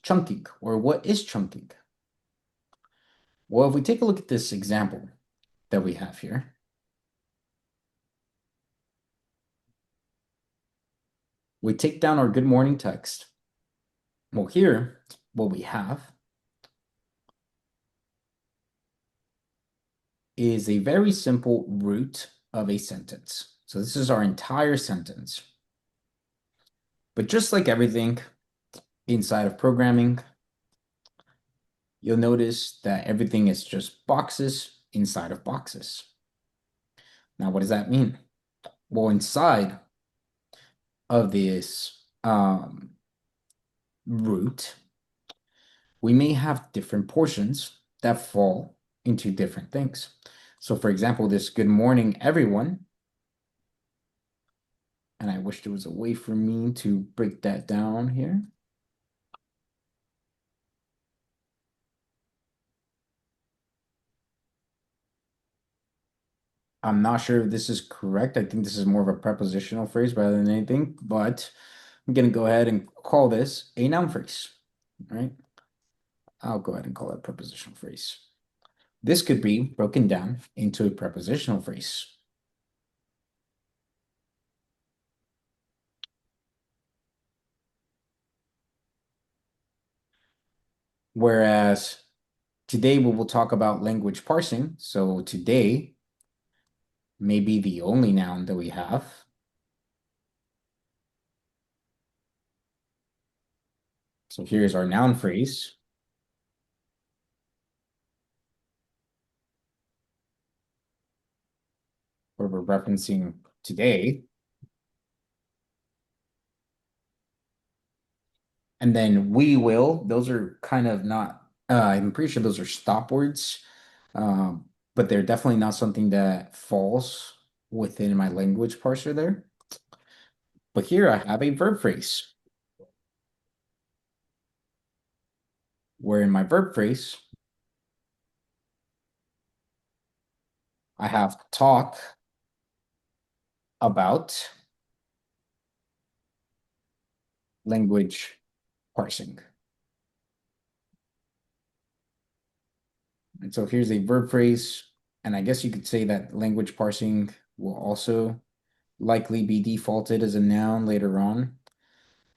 chunking, or what is chunking? Well, if we take a look at this example that we have here, we take down our good morning text. Well, here, what we have is a very simple root of a sentence. So this is our entire sentence. But just like everything inside of programming, you'll notice that everything is just boxes inside of boxes. Now, what does that mean? Well, inside of this root, we may have different portions that fall into different things. So for example, this good morning, everyone. And I wish there was a way for me to break that down here. I'm not sure if this is correct. I think this is more of a prepositional phrase rather than anything, but I'm going to go ahead and call this a noun phrase, right? I'll go ahead and call it a prepositional phrase. This could be broken down into a prepositional phrase. Whereas today we will talk about language parsing. So today may be the only noun that we have. So here's our noun phrase. Where we're referencing today. And then we will, those are kind of not, I'm pretty sure those are stop words, but they're definitely not something that falls within my language parser there. But here I have a verb phrase. Where in my verb phrase, I have talk about language parsing. And so here's a verb phrase, and I guess you could say that language parsing will also likely be defaulted as a noun later on.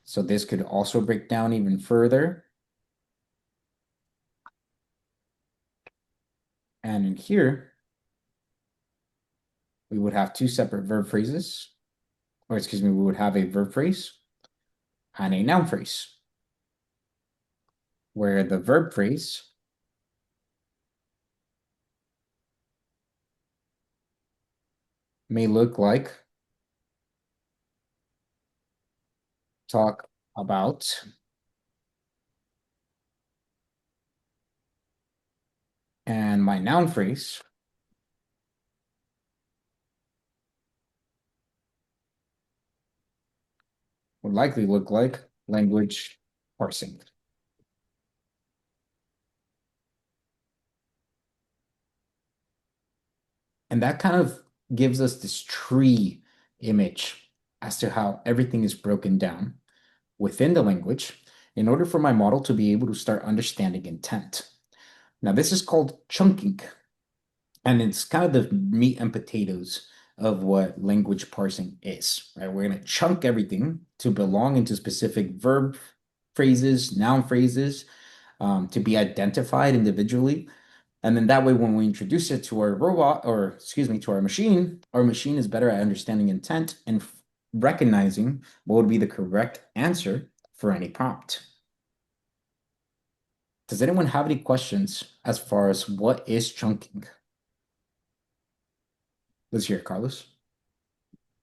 So this could also break down even further. And in here, we would have two separate verb phrases, or excuse me, we would have a verb phrase and a noun phrase, where the verb phrase may look like talk about, and my noun phrase would likely look like language parsing. And that kind of gives us this tree image as to how everything is broken down within the language in order for my model to be able to start understanding intent. Now, this is called chunking, and it's kind of the meat and potatoes of what language parsing is, right? We're going to chunk everything to belong into specific verb phrases, noun phrases, to be identified individually. And then that way, when we introduce it to our robot, or excuse me, to our machine is better at understanding intent and recognizing what would be the correct answer for any prompt. Does anyone have any questions as far as what is chunking? Let's hear it, Carlos.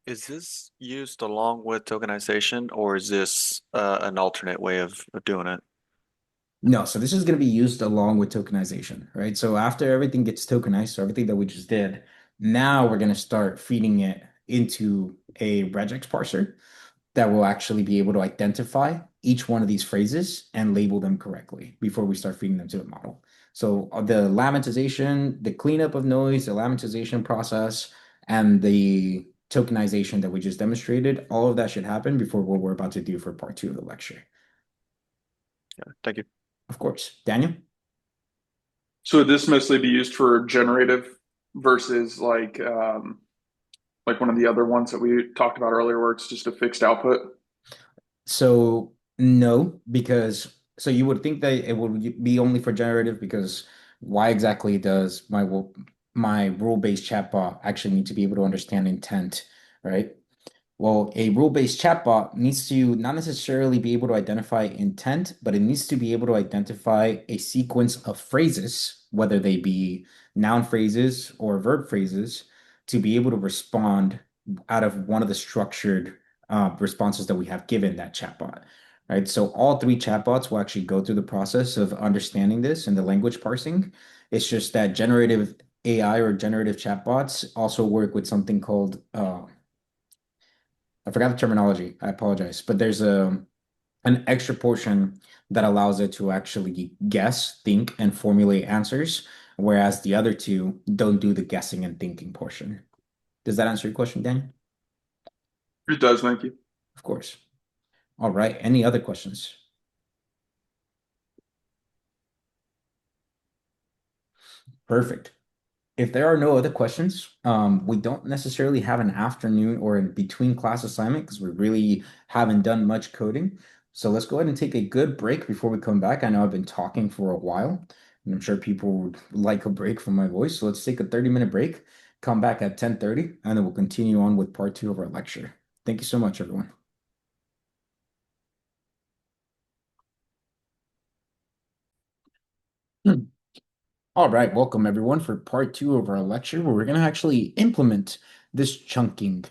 Is this used along with tokenization, or is this an alternate way of doing it? No, so this is going to be used along with tokenization, right? So after everything gets tokenized, so everything that we just did, now we're going to start feeding it into a regex parser that will actually be able to identify each one of these phrases and label them correctly before we start feeding them to the model. So the lemmatization, the cleanup of noise, the lemmatization process, and the tokenization that we just demonstrated, all of that should happen before what we're about to do for part 2 of the lecture. Yeah, thank you. Of course. Daniel? So would this mostly be used for generative versus like one of the other ones that we talked about earlier where it's just a fixed output? So no, because so you would think that it would be only for generative because why exactly does my rule-based chatbot actually need to be able to understand intent, right? Well, a rule-based chatbot needs to not necessarily be able to identify intent, but it needs to be able to identify a sequence of phrases, whether they be noun phrases or verb phrases, to be able to respond out of one of the structured responses that we have given that chatbot, right? So all 3 chatbots will actually go through the process of understanding this and the language parsing. It's just that generative AI or generative chatbots also work with something called I forgot the terminology. I apologize. But there's an extra portion that allows it to actually guess, think, and formulate answers, whereas the other 2 don't do the guessing and thinking portion. Does that answer your question, Daniel? It does, thank you. Of course. All right. Any other questions? Perfect. If there are no other questions, we don't necessarily have an afternoon or in between class assignment because we really haven't done much coding. So let's go ahead and take a good break before we come back. I know I've been talking for a while, and I'm sure people would like a break from my voice. So let's take a 30-minute break, come back at 10:30, and then we'll continue on with part 2 of our lecture. Thank you so much, everyone. All right, welcome everyone for part 2 of our lecture where we're going to actually implement this chunking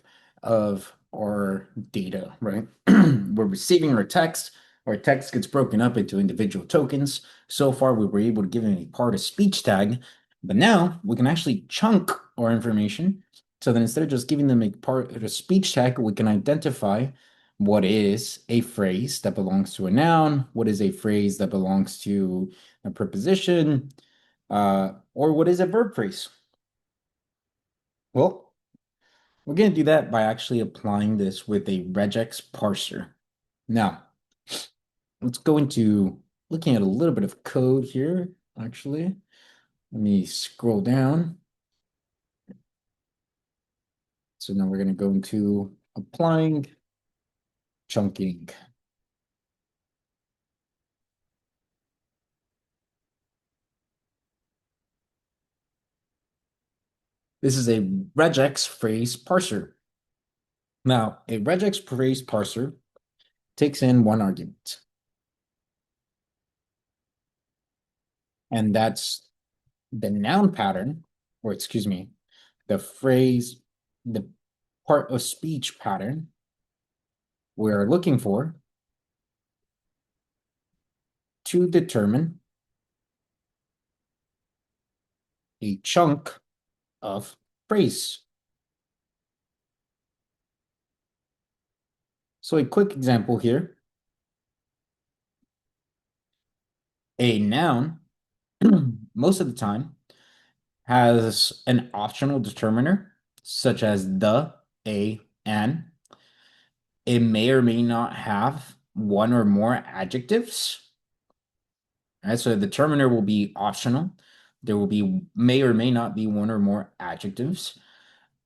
of our data, right? We're receiving our text gets broken up into individual tokens. So far, we were able to give it a part of speech tag, but now we can actually chunk our information. So then instead of just giving them a part of a speech tag, we can identify what is a phrase that belongs to a noun, what is a phrase that belongs to a preposition, or what is a verb phrase? Well, we're going to do that by actually applying this with a regex parser. Now, let's go into looking at a little bit of code here, actually. Let me scroll down. So now we're going to go into applying chunking. This is a regex phrase parser. Now, a regex phrase parser takes in one argument. And that's the noun pattern, or excuse me, the phrase, the part of speech pattern we're looking for to determine a chunk of phrase. So a quick example here, a noun most of the time has an optional determiner such as the, a, an. It may or may not have one or more adjectives. Right, so the determiner will be optional. There will be may or may not be one or more adjectives.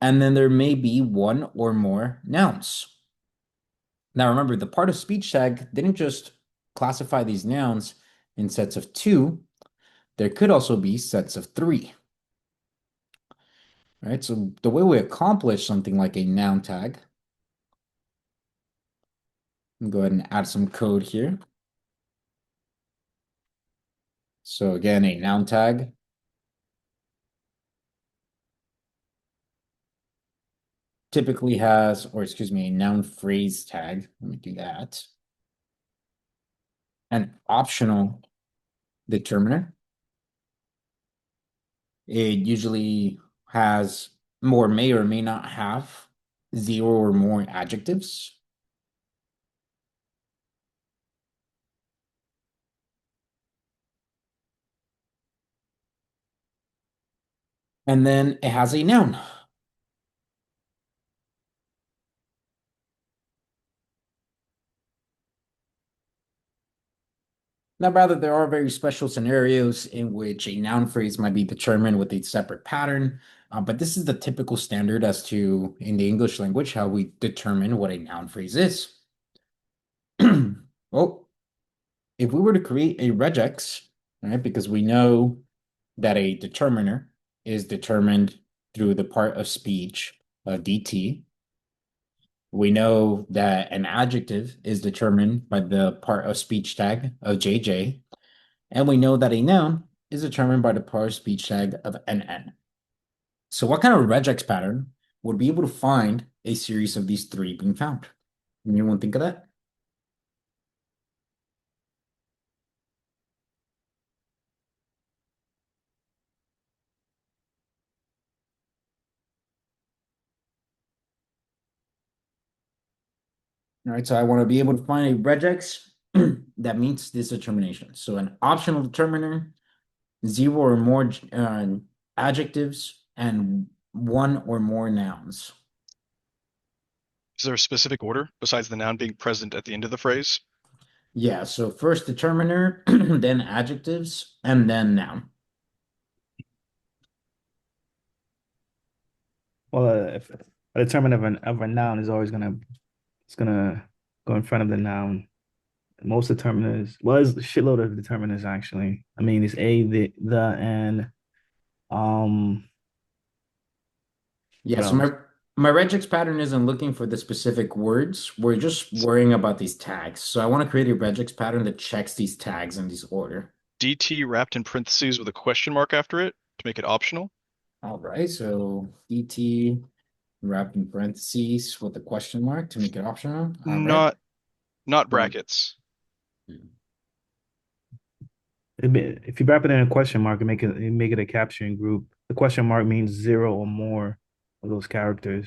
And then there may be one or more nouns. Now remember, the part of speech tag didn't just classify these nouns in sets of 2. There could also be sets of 3. Right, so the way we accomplish something like a noun tag, go ahead and add some code here. So again, a noun tag typically has, or excuse me, a noun phrase tag. Let me do that. An optional determiner. It usually has more, may or may not have 0 or more adjectives. And then it has a noun. Now, rather, there are very special scenarios in which a noun phrase might be determined with a separate pattern, but this is the typical standard as to, in the English language, how we determine what a noun phrase is. Well, if we were to create a regex, right, because we know that a determiner is determined through the part of speech of DT. We know that an adjective is determined by the part of speech tag of JJ. And we know that a noun is determined by the part of speech tag of NN. So what kind of regex pattern would be able to find a series of these three being found? Anyone think of that? All right, so I want to be able to find a regex that meets this determination. So an optional determiner, 0 or more adjectives, and 1 or more nouns. Is there a specific order besides the noun being present at the end of the phrase? Yeah, so first determiner, then adjectives, and then noun. Well, if a determinant of a noun is always gonna go in front of the noun. Most determinants, well, there's a shitload of determinants actually. I mean, it's a, the, and Yeah, what so else? my regex pattern isn't looking for the specific words. We're just worrying about these tags. So I want to create a regex pattern that checks these tags in this order. DT wrapped in parentheses with a question mark after it to make it optional. All right, so DT wrapped in parentheses with a question mark to make it optional. All right. Not brackets. If you wrap it in a question mark and make it a capturing group, the question mark means 0 or more of those characters.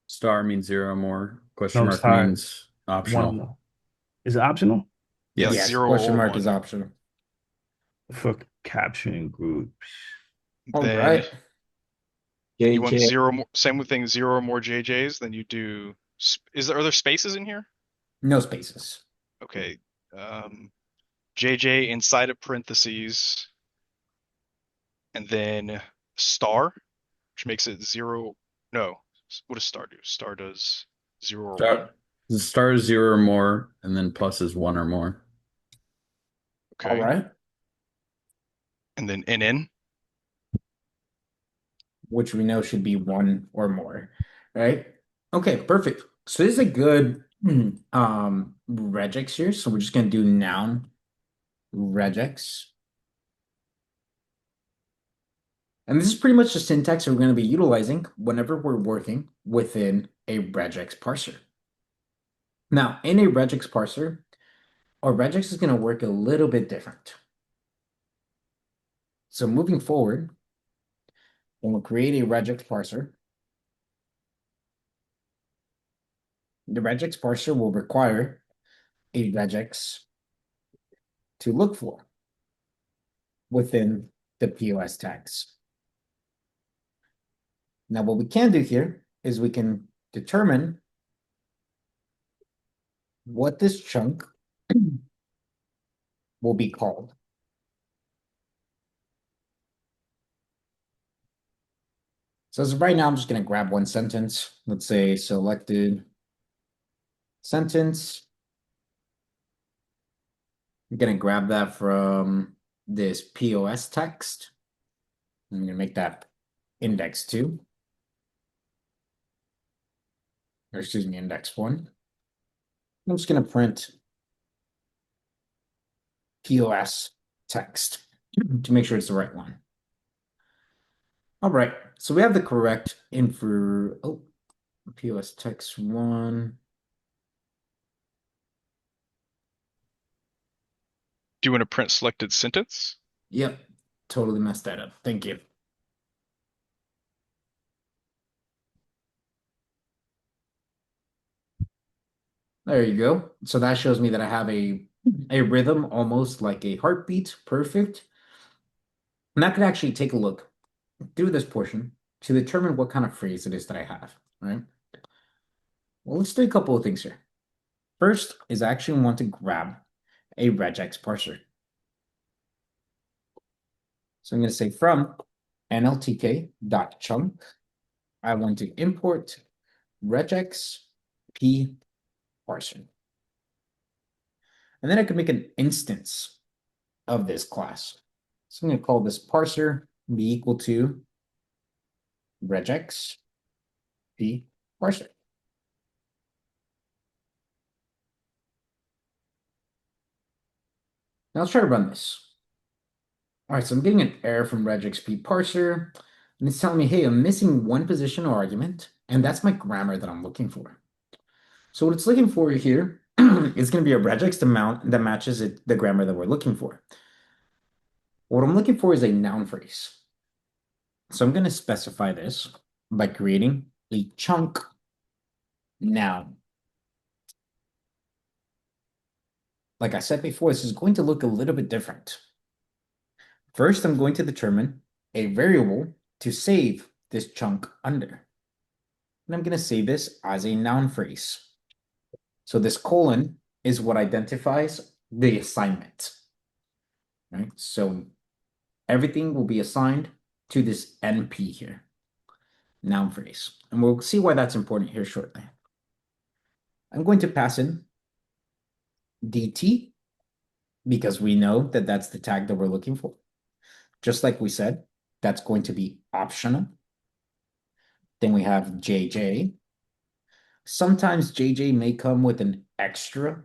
Star means 0 or more. Question No, mark star, means one optional. more. Is it optional Yes. Yes, 0 question or mark 1. is optional. for capturing groups? All Then right. you want JJ. 0 more, same thing, 0 or more JJs, then you do, are there spaces in here? No spaces. Okay. JJ inside of parentheses, and then star, which makes it 0. No, what does star do? Star does 0 or 1. Star is 0 or more, and then plus is 1 or more. All Okay. right. And then NN. Which we know should be 1 or more, right? Okay, perfect. So this is a good regex here. So we're just gonna do noun regex. And this is pretty much the syntax we're going to be utilizing whenever we're working within a regex parser. Now, in a regex parser, our regex is going to work a little bit different. So moving forward, when we create a regex parser, the regex parser will require a regex to look for within the POS tags. Now, what we can do here is we can determine what this chunk will be called. So as of right now, I'm just going to grab one sentence. Let's say selected sentence. I'm going to grab that from this POS text. I'm going to make that index 2. Or excuse me, index 1. I'm just going to print POS text to make sure it's the right one. All right, so we have the correct info. Oh, POS text 1. Do you want to print selected sentence? Yep, totally messed that up. Thank you. There you go. So that shows me that I have a rhythm almost like a heartbeat. Perfect. And I could actually take a look through this portion to determine what kind of phrase it is that I have, right? Well, let's do a couple of things here. First is I actually want to grab a regex parser. So I'm going to say from nltk.chunk, I want to import regex p parser. And then I can make an instance of this class. So I'm going to call this parser be equal to regex p parser. Now let's try to run this. All right, so I'm getting an error from regex p parser, and it's telling me, hey, I'm missing one position or argument, and that's my grammar that I'm looking for. So what it's looking for here is going to be a regex amount that matches the grammar that we're looking for. What I'm looking for is a noun phrase. So I'm going to specify this by creating a chunk noun. Like I said before, this is going to look a little bit different. First, I'm going to determine a variable to save this chunk under. And I'm going to save this as a noun phrase. So this colon is what identifies the assignment. Right? So everything will be assigned to this NP here, noun phrase. And we'll see why that's important here shortly. I'm going to pass in DT because we know that that's the tag that we're looking for. Just like we said, that's going to be optional. Then we have JJ. Sometimes JJ may come with an extra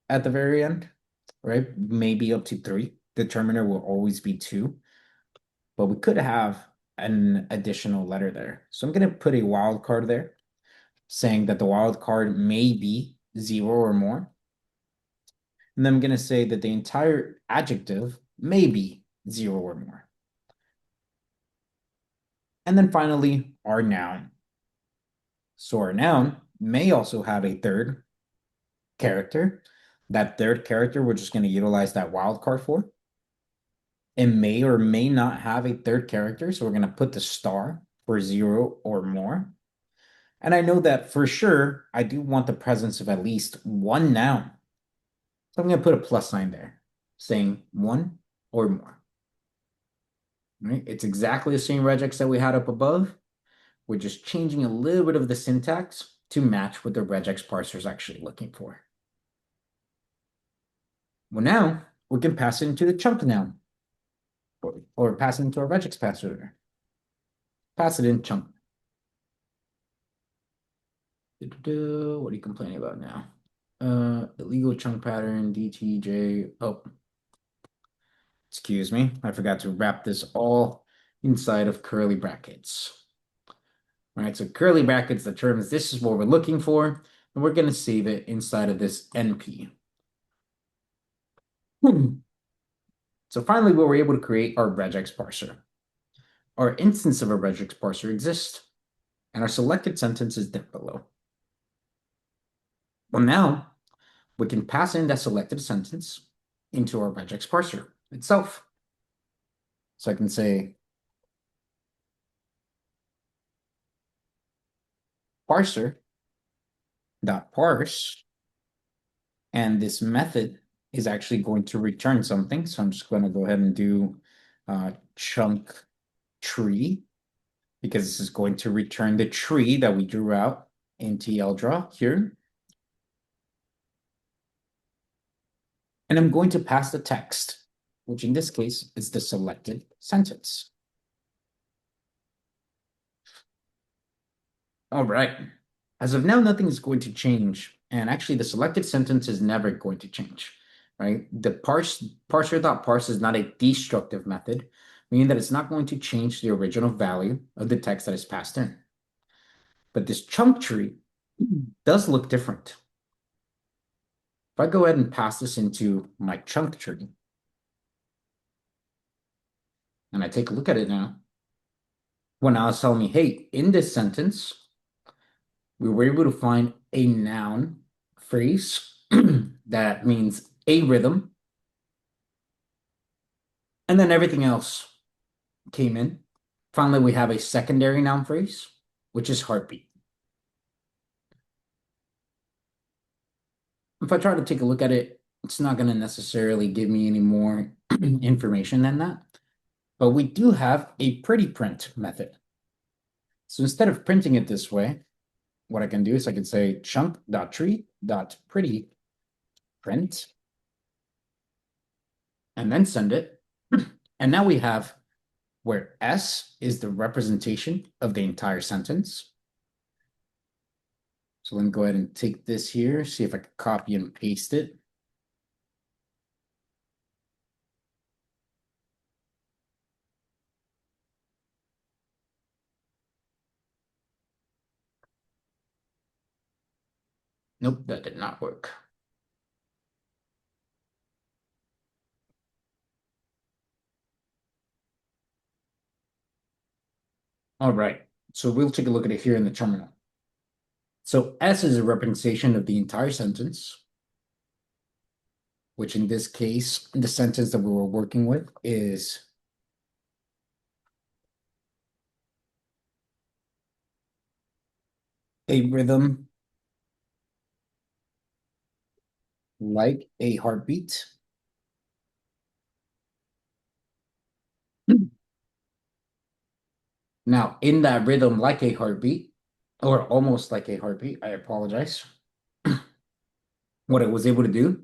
at the very end, right? Maybe up to 3. Determiner will always be 2. But we could have an additional letter there. So I'm going to put a wildcard there, saying that the wildcard may be 0 or more. And then I'm going to say that the entire adjective may be 0 or more. And then finally, our noun. So our noun may also have a third character. That third character, we're just going to utilize that wildcard for. It may or may not have a third character, so we're going to put the star for 0 or more. And I know that for sure, I do want the presence of at least one noun. So I'm going to put a plus sign there, saying 1 or more. Right? It's exactly the same regex that we had up above. We're just changing a little bit of the syntax to match what the regex parser is actually looking for. Well, now we can pass it into the chunk noun, or pass it into our regex parser. Pass it in chunk. What are you complaining about now? Illegal chunk pattern, DTJ. Oh, excuse me. I forgot to wrap this all inside of curly brackets. All right, so curly brackets determines this is what we're looking for, and we're going to save it inside of this NP. So finally, we were able to create our regex parser. Our instance of a regex parser exists, and our selected sentence is down below. Well, now we can pass in that selected sentence into our regex parser itself. So I can say parser.parse, and this method is actually going to return something. So I'm just going to go ahead and do chunk tree, because this is going to return the tree that we drew out in TLDraw here. And I'm going to pass the text, which in this case is the selected sentence. All right. As of now, nothing is going to change. And actually, the selected sentence is never going to change, right? The parser.parse is not a destructive method, meaning that it's not going to change the original value of the text that is passed in. But this chunk tree does look different. If I go ahead and pass this into my chunk tree, and I take a look at it now, well, now it's telling me, hey, in this sentence, we were able to find a noun phrase that means a rhythm, and then everything else came in. Finally, we have a secondary noun phrase, which is heartbeat. If I try to take a look at it, it's not going to necessarily give me any more information than that. But we do have a pretty print method. So instead of printing it this way, what I can do is I can say chunk.tree.pretty print, and then send it. And now we have where S is the representation of the entire sentence. So let me go ahead and take this here, see if I can copy and paste it. Nope, that did not work. All right, so we'll take a look at it here in the terminal. So S is a representation of the entire sentence, which in this case, the sentence that we were working with is a rhythm like a heartbeat. Now, in that rhythm like a heartbeat, or almost like a heartbeat, I apologize. What it was able to do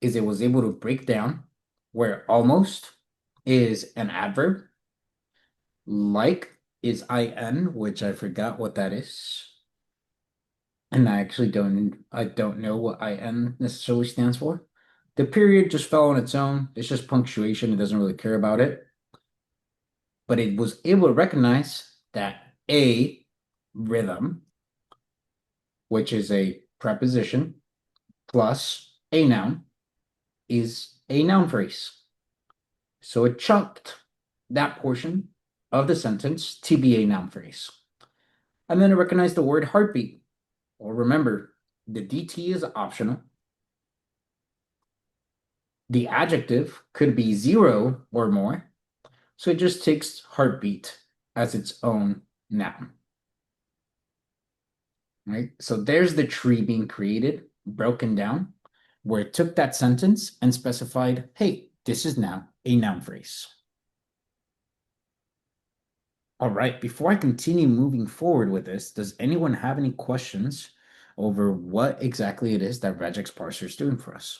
is it was able to break down where almost is an adverb, like is in, which I forgot what that is. And I actually don't know what in necessarily stands for. The period just fell on its own. It's just punctuation. It doesn't really care about it. But it was able to recognize that a rhythm, which is a preposition, plus a noun, is a noun phrase. So it chunked that portion of the sentence to be a noun phrase. And then it recognized the word heartbeat. Well, remember, the DT is optional. The adjective could be 0 or more. So it just takes heartbeat as its own noun. Right? So there's the tree being created, broken down, where it took that sentence and specified, hey, this is now a noun phrase. All right, before I continue moving forward with this, does anyone have any questions over what exactly it is that regex parser is doing for us?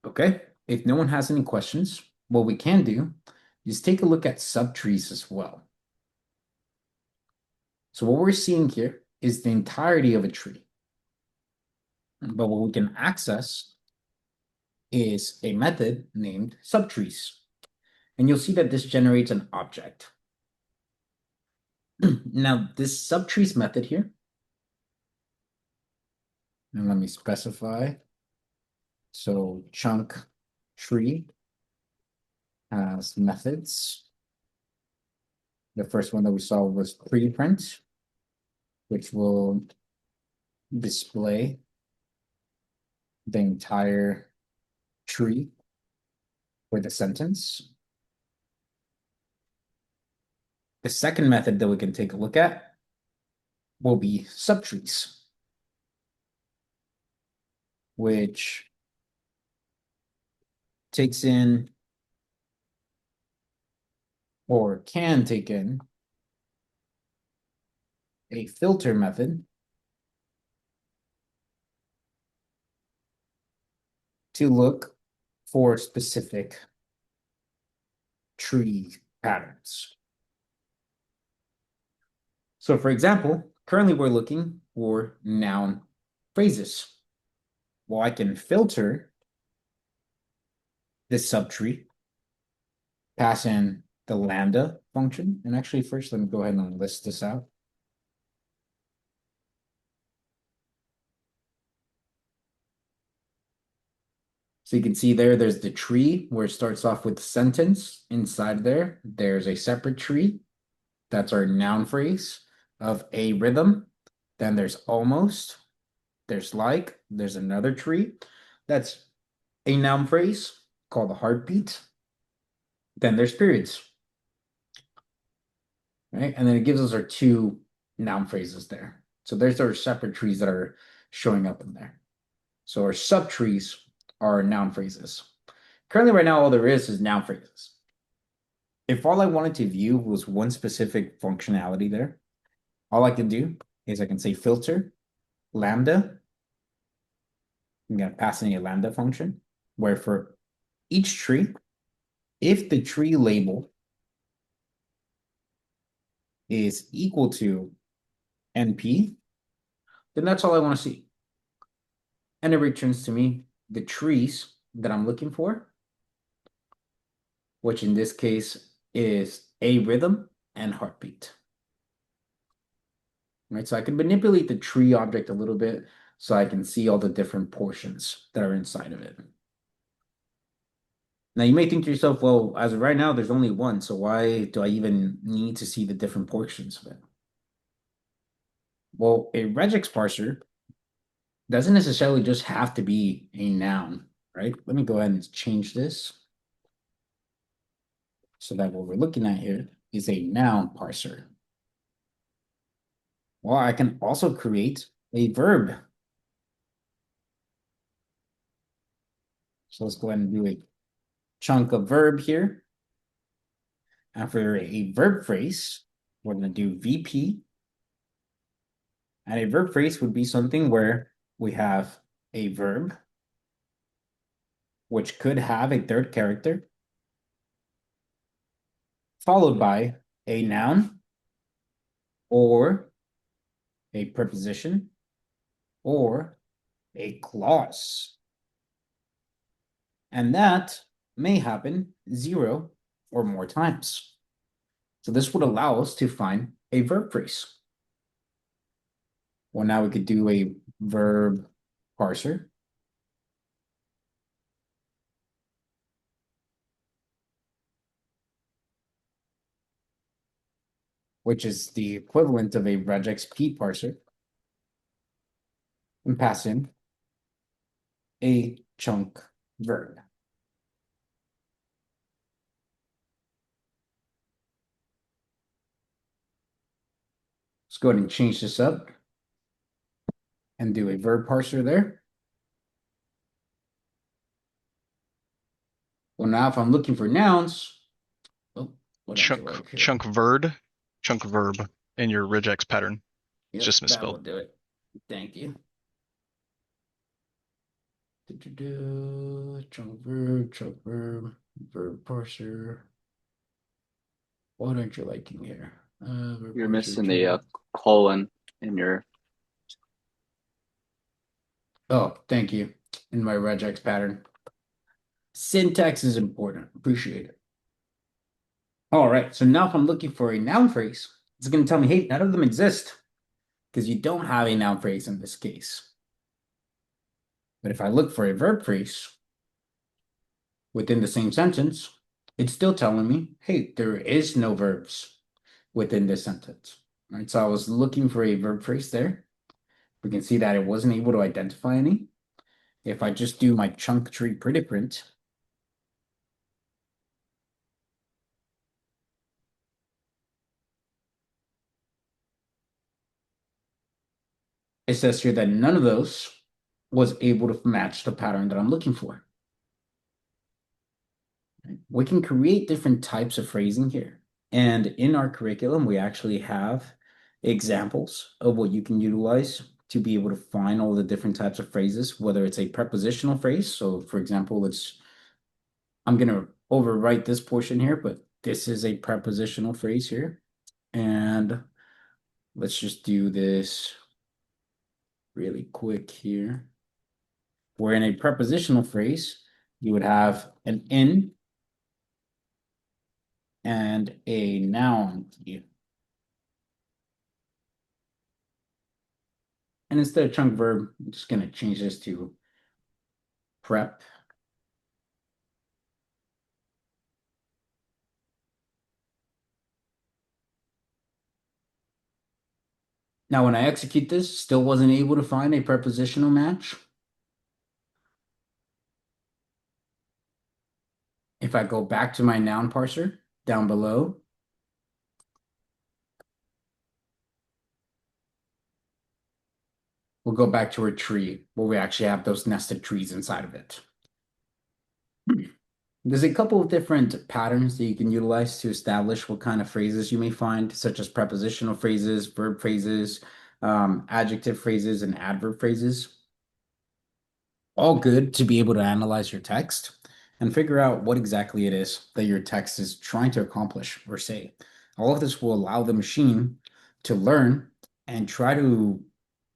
Okay, if no one has any questions, what we can do is take a look at subtrees as well. So what we're seeing here is the entirety of a tree. But what we can access is a method named subtrees. And you'll see that this generates an object. Now, this subtrees method here, and let me specify. So chunk tree has methods. The first one that we saw was preprint, which will display the entire tree for the sentence. The second method that we can take a look at will be subtrees, which takes in or can take in a filter method to look for specific tree patterns. So for example, currently we're looking for noun phrases. Well, I can filter this subtree, pass in the lambda function. And actually first, let me go ahead and list this out. So you can see there's the tree where it starts off with the sentence. Inside there, there's a separate tree. That's our noun phrase of a rhythm. Then there's almost, there's like, there's another tree. That's a noun phrase called a heartbeat. Then there's periods. Right? And then it gives us our two noun phrases there. So there's our separate trees that are showing up in there. So our subtrees are noun phrases. Currently, right now, all there is noun phrases. If all I wanted to view was one specific functionality there, all I can do is I can say filter, lambda. I'm going to pass in a lambda function, where for each tree, if the tree label is equal to NP, then that's all I want to see. And it returns to me the trees that I'm looking for, which in this case is a rhythm and heartbeat. Right, so I can manipulate the tree object a little bit so I can see all the different portions that are inside of it. Now you may think to yourself, well, as of right now, there's only one, so why do I even need to see the different portions of it? Well, a regex parser doesn't necessarily just have to be a noun, right? Let me go ahead and change this so that what we're looking at here is a noun parser. Well, I can also create a verb. So let's go ahead and do a chunk of verb here. And for a verb phrase, we're going to do VP. And a verb phrase would be something where we have a verb, which could have a third character, followed by a noun, or a preposition, or a clause. And that may happen 0 or more times. So this would allow us to find a verb phrase. Well, now we could do a verb parser. Which is the equivalent of a regex p parser. And pass in a chunk verb. Let's go ahead and change this up and do a verb parser there. Well, now if I'm looking for nouns, chunk verb in your regex pattern. Yep, Just that misspelled. will do it. Thank you. Chunk verb, verb parser. What aren't you liking here? You're missing the colon in your. Oh, thank you. In my regex pattern. Syntax is important. Appreciate it. All right. So now if I'm looking for a noun phrase, it's going to tell me, hey, none of them exist because you don't have a noun phrase in this case. But if I look for a verb phrase within the same sentence, it's still telling me, hey, there is no verbs within this sentence. All right. So I was looking for a verb phrase there. We can see that it wasn't able to identify any. If I just do my chunk tree pretty print, it says here that none of those was able to match the pattern that I'm looking for. We can create different types of phrasing here. And in our curriculum, we actually have examples of what you can utilize to be able to find all the different types of phrases, whether it's a prepositional phrase. So for example, I'm going to overwrite this portion here, but this is a prepositional phrase here. And let's just do this really quick here. Where in a prepositional phrase, you would have an in and a noun key. And instead of chunk verb, I'm just going to change this to prep. Now, when I execute this, still wasn't able to find a prepositional match. If I go back to my noun parser down below, we'll go back to a tree where we actually have those nested trees inside of it. There's a couple of different patterns that you can utilize to establish what kind of phrases you may find, such as prepositional phrases, verb phrases, adjective phrases, and adverb phrases. All good to be able to analyze your text and figure out what exactly it is that your text is trying to accomplish or say. All of this will allow the machine to learn and try to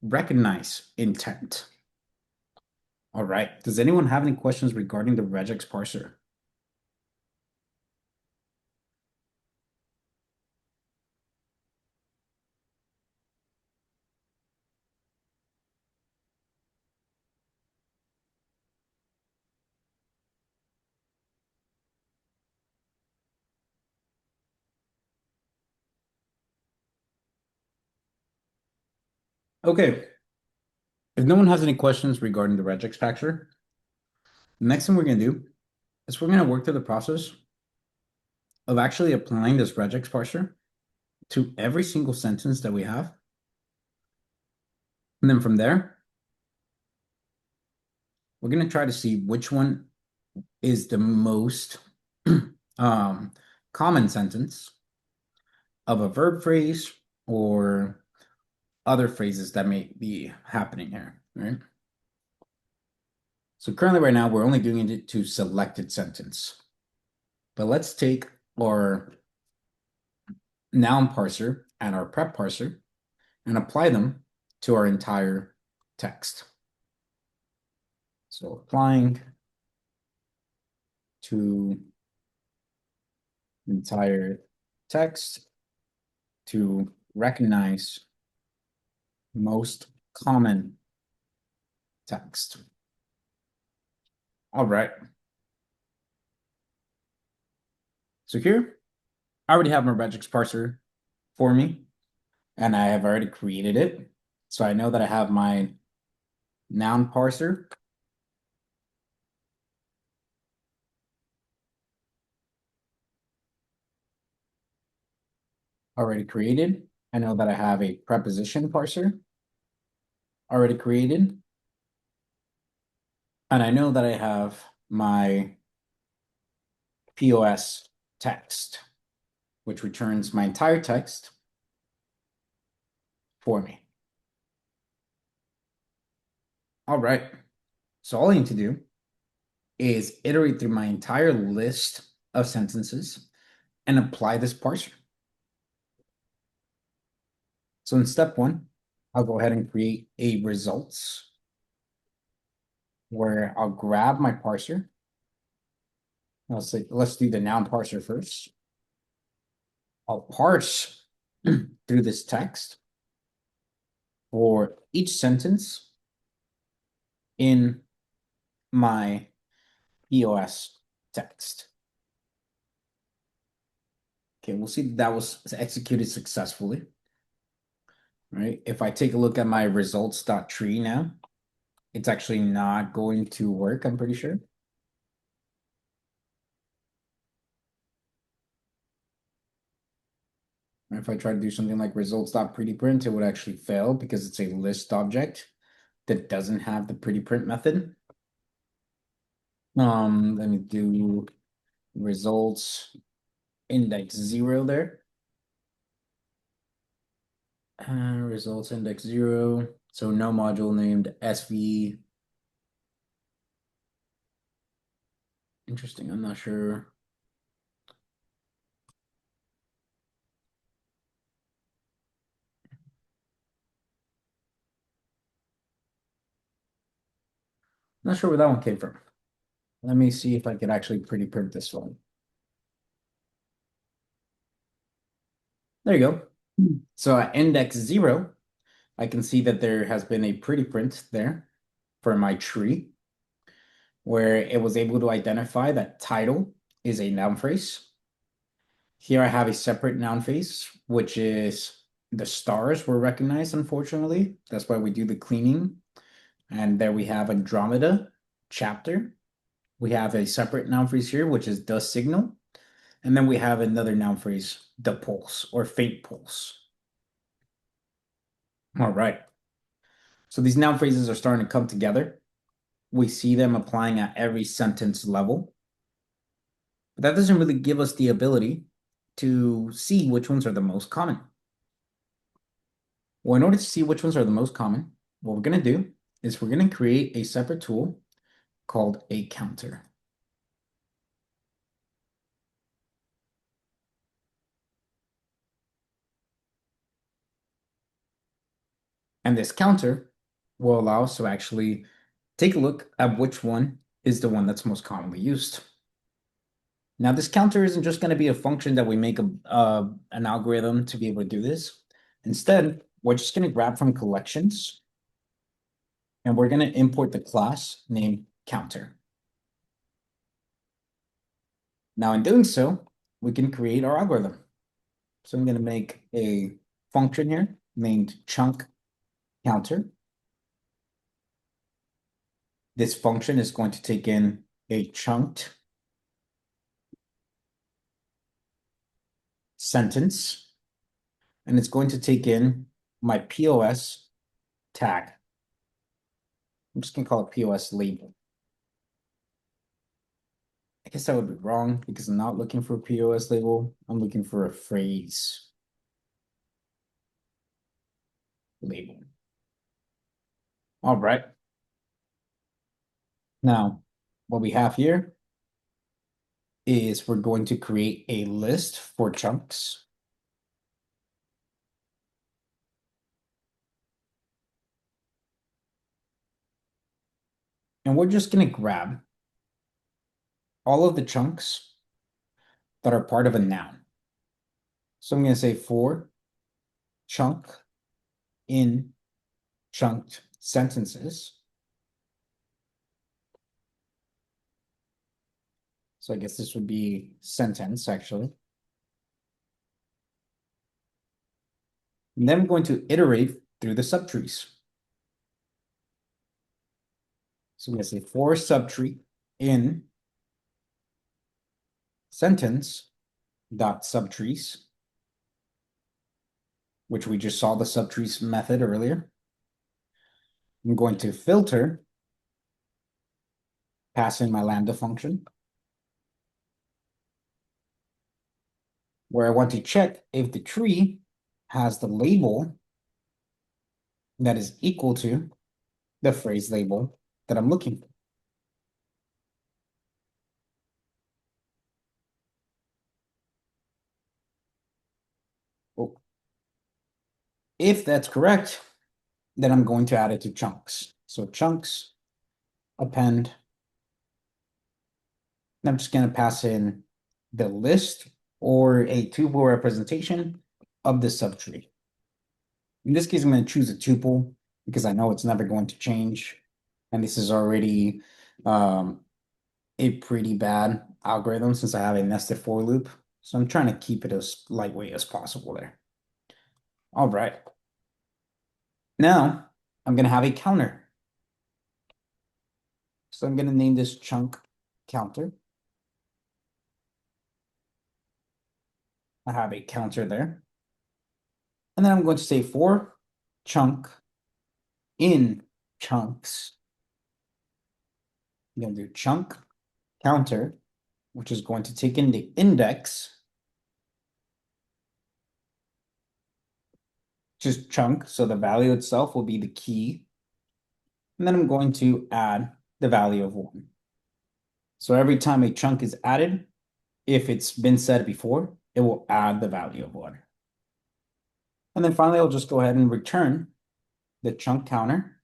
recognize intent. All right. Does anyone have any questions regarding the regex parser? Okay. If no one has any questions regarding the regex parser, the next thing we're going to do is we're going to work through the process of actually applying this regex parser to every single sentence that we have. And then from there, we're going to try to see which one is the most common sentence of a verb phrase or other phrases that may be happening here, right? So currently right now, we're only doing it to selected sentence. But let's take our noun parser and our prep parser and apply them to our entire text. So applying to entire text to recognize most common text. All right. So here, I already have my regex parser for me, and I have already created it. So I know that I have my noun parser. Already created. I know that I have a preposition parser already created. And I know that I have my POS text, which returns my entire text for me. All right. So all I need to do is iterate through my entire list of sentences and apply this parser. So in step one, I'll go ahead and create a results where I'll grab my parser. I'll say, let's do the noun parser first. I'll parse through this text for each sentence in my POS text. Okay, we'll see that was executed successfully. All right, if I take a look at my results.tree now, it's actually not going to work, I'm pretty sure. If I try to do something like results.prettyprint, it would actually fail because it's a list object that doesn't have the pretty print method. Let me do results index 0 there. Results index 0. So no module named SV. Interesting, I'm not sure. Not sure where that one came from. Let me see if I could actually pretty print this one. There you go. So at index 0, I can see that there has been a pretty print there for my tree, where it was able to identify that title is a noun phrase. Here I have a separate noun phrase, which is the stars were recognized, unfortunately. That's why we do the cleaning. And there we have Andromeda chapter. We have a separate noun phrase here, which is the signal. And then we have another noun phrase, the pulse or faint pulse. All right. So these noun phrases are starting to come together. We see them applying at every sentence level. But that doesn't really give us the ability to see which ones are the most common. Well, in order to see which ones are the most common, what we're going to do is we're going to create a separate tool called a counter. And this counter will allow us to actually take a look at which one is the one that's most commonly used. Now, this counter isn't just going to be a function that we make an algorithm to be able to do this. Instead, we're just going to grab from collections, and we're going to import the class named counter. Now, in doing so, we can create our algorithm. So I'm going to make a function here named chunk counter. This function is going to take in a chunked sentence, and it's going to take in my POS tag. I'm just going to call it POS label. I guess that would be wrong because I'm not looking for a POS label. I'm looking for a phrase label. All right. Now, what we have here is we're going to create a list for chunks. And we're just going to grab all of the chunks that are part of a noun. So I'm going to say for chunk in chunked sentences. So I guess this would be sentence, actually. And then I'm going to iterate through the subtrees. So I'm going to say for subtree in sentence dot subtrees, which we just saw the subtrees method earlier. I'm going to filter, pass in my lambda function, where I want to check if the tree has the label that is equal to the phrase label that I'm looking for. Well, if that's correct, then I'm going to add it to chunks. So chunks, append. And I'm just going to pass in the list or a tuple representation of the subtree. In this case, I'm going to choose a tuple because I know it's never going to change. And this is already a pretty bad algorithm since I have a nested for loop. So I'm trying to keep it as lightweight as possible there. All right. Now I'm going to have a counter. So I'm going to name this chunk counter. I have a counter there. And then I'm going to say for chunk in chunks. I'm going to do chunk counter, which is going to take in the index, which is chunk. So the value itself will be the key. And then I'm going to add the value of 1. So every time a chunk is added, if it's been said before, it will add the value of 1. And then finally, I'll just go ahead and return the chunk counter.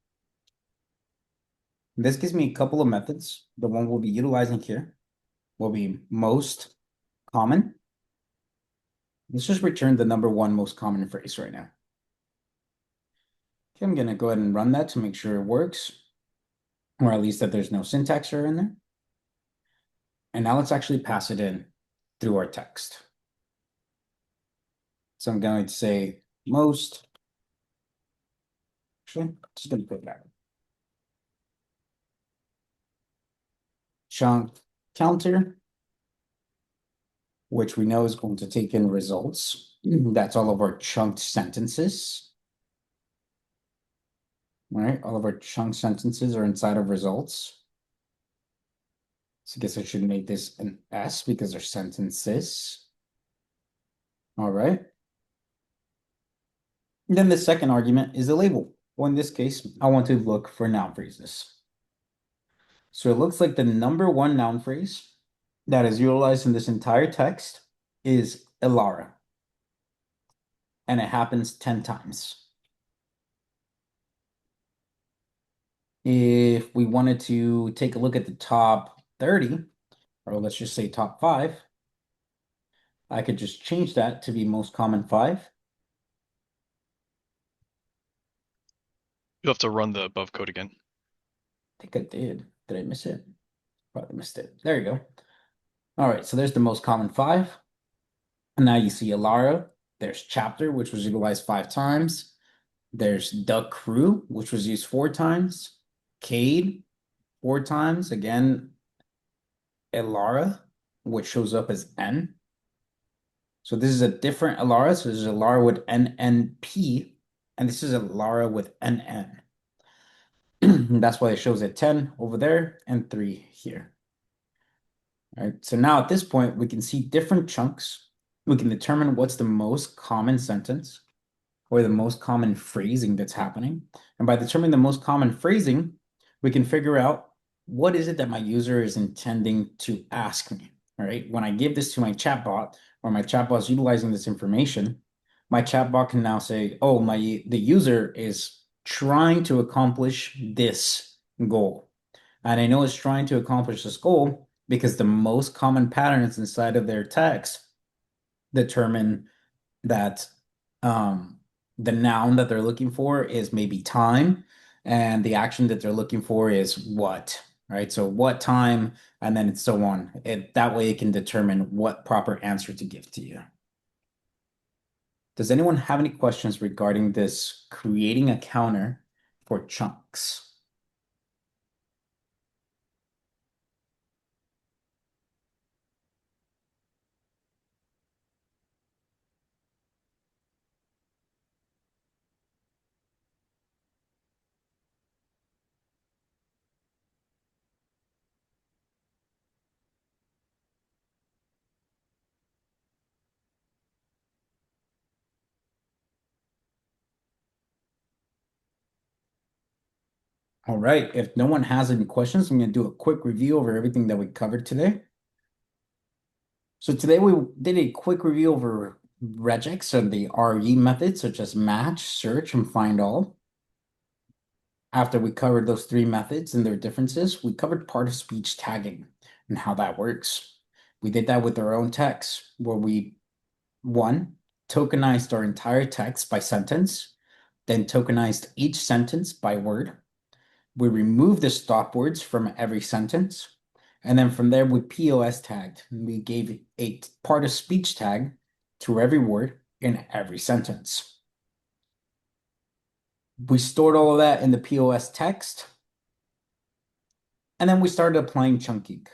This gives me a couple of methods. The one we'll be utilizing here will be most common. Let's just return the number one most common phrase right now. Okay, I'm gonna go ahead and run that to make sure it works, or at least that there's no syntax error in there. And now let's actually pass it in through our text. So I'm going to say most. Actually, I'm just gonna put that. Chunk counter, which we know is going to take in results. That's all of our chunked sentences. All right, all of our chunked sentences are inside of results. So I guess I should make this an S because they're sentences. All right. And then the second argument is a label. Well, in this case, I want to look for noun phrases. So it looks like the number one noun phrase that is utilized in this entire text is Elara. And it happens 10 times. If we wanted to take a look at the top 30, or let's just say top 5, I could just change that to be most common 5. You'll have to run the above code again. I think I did. Did I miss it? Probably missed it. There you go. All right, so there's the most common 5. And now you see Elara. There's chapter, which was utilized 5 times. There's the crew, which was used 4 times. Cade, 4 times. Again, Elara, which shows up as N. So this is a different Elara. So this is Elara with NNP, and this is Elara with NN. That's why it shows at 10 over there and 3 here. All right, so now at this point, we can see different chunks. We can determine what's the most common sentence or the most common phrasing that's happening. And by determining the most common phrasing, we can figure out what is it that my user is intending to ask me. All right, when I give this to my chatbot, or my chatbot is utilizing this information, my chatbot can now say, oh, the user is trying to accomplish this goal. And I know it's trying to accomplish this goal because the most common patterns inside of their text determine that the noun that they're looking for is maybe time, and the action that they're looking for is what, right? So what time, and then it's so on. That way it can determine what proper answer to give to you. Does anyone have any questions regarding this creating a counter for chunks? All right, if no one has any questions, I'm going to do a quick review over everything that we covered today. So today we did a quick review over regex and the RE methods such as match, search, and find all. After we covered those 3 methods and their differences, we covered part of speech tagging and how that works. We did that with our own text, where we, 1, tokenized our entire text by sentence, then tokenized each sentence by word. We removed the stop words from every sentence. And then from there, we POS tagged. We gave a part of speech tag to every word in every sentence. We stored all of that in the POS text. And then we started applying chunking.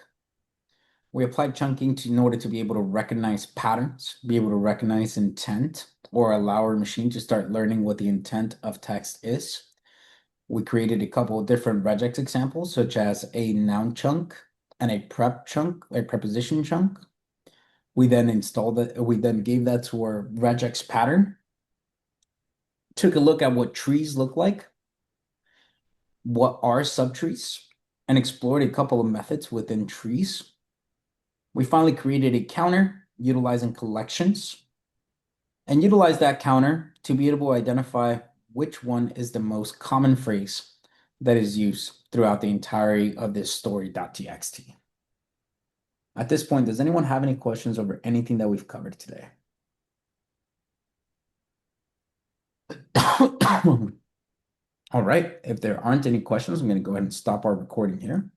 We applied chunking in order to be able to recognize patterns, be able to recognize intent, or allow our machine to start learning what the intent of text is. We created a couple of different regex examples, such as a noun chunk and a prep chunk, a preposition chunk. We then installed it. We then gave that to our regex pattern. Took a look at what trees look like, what are subtrees, and explored a couple of methods within trees. We finally created a counter utilizing collections and utilized that counter to be able to identify which one is the most common phrase that is used throughout the entirety of this story.txt. At this point, does anyone have any questions over anything that we've covered today? All right, if there aren't any questions, I'm going to go ahead and stop our recording here.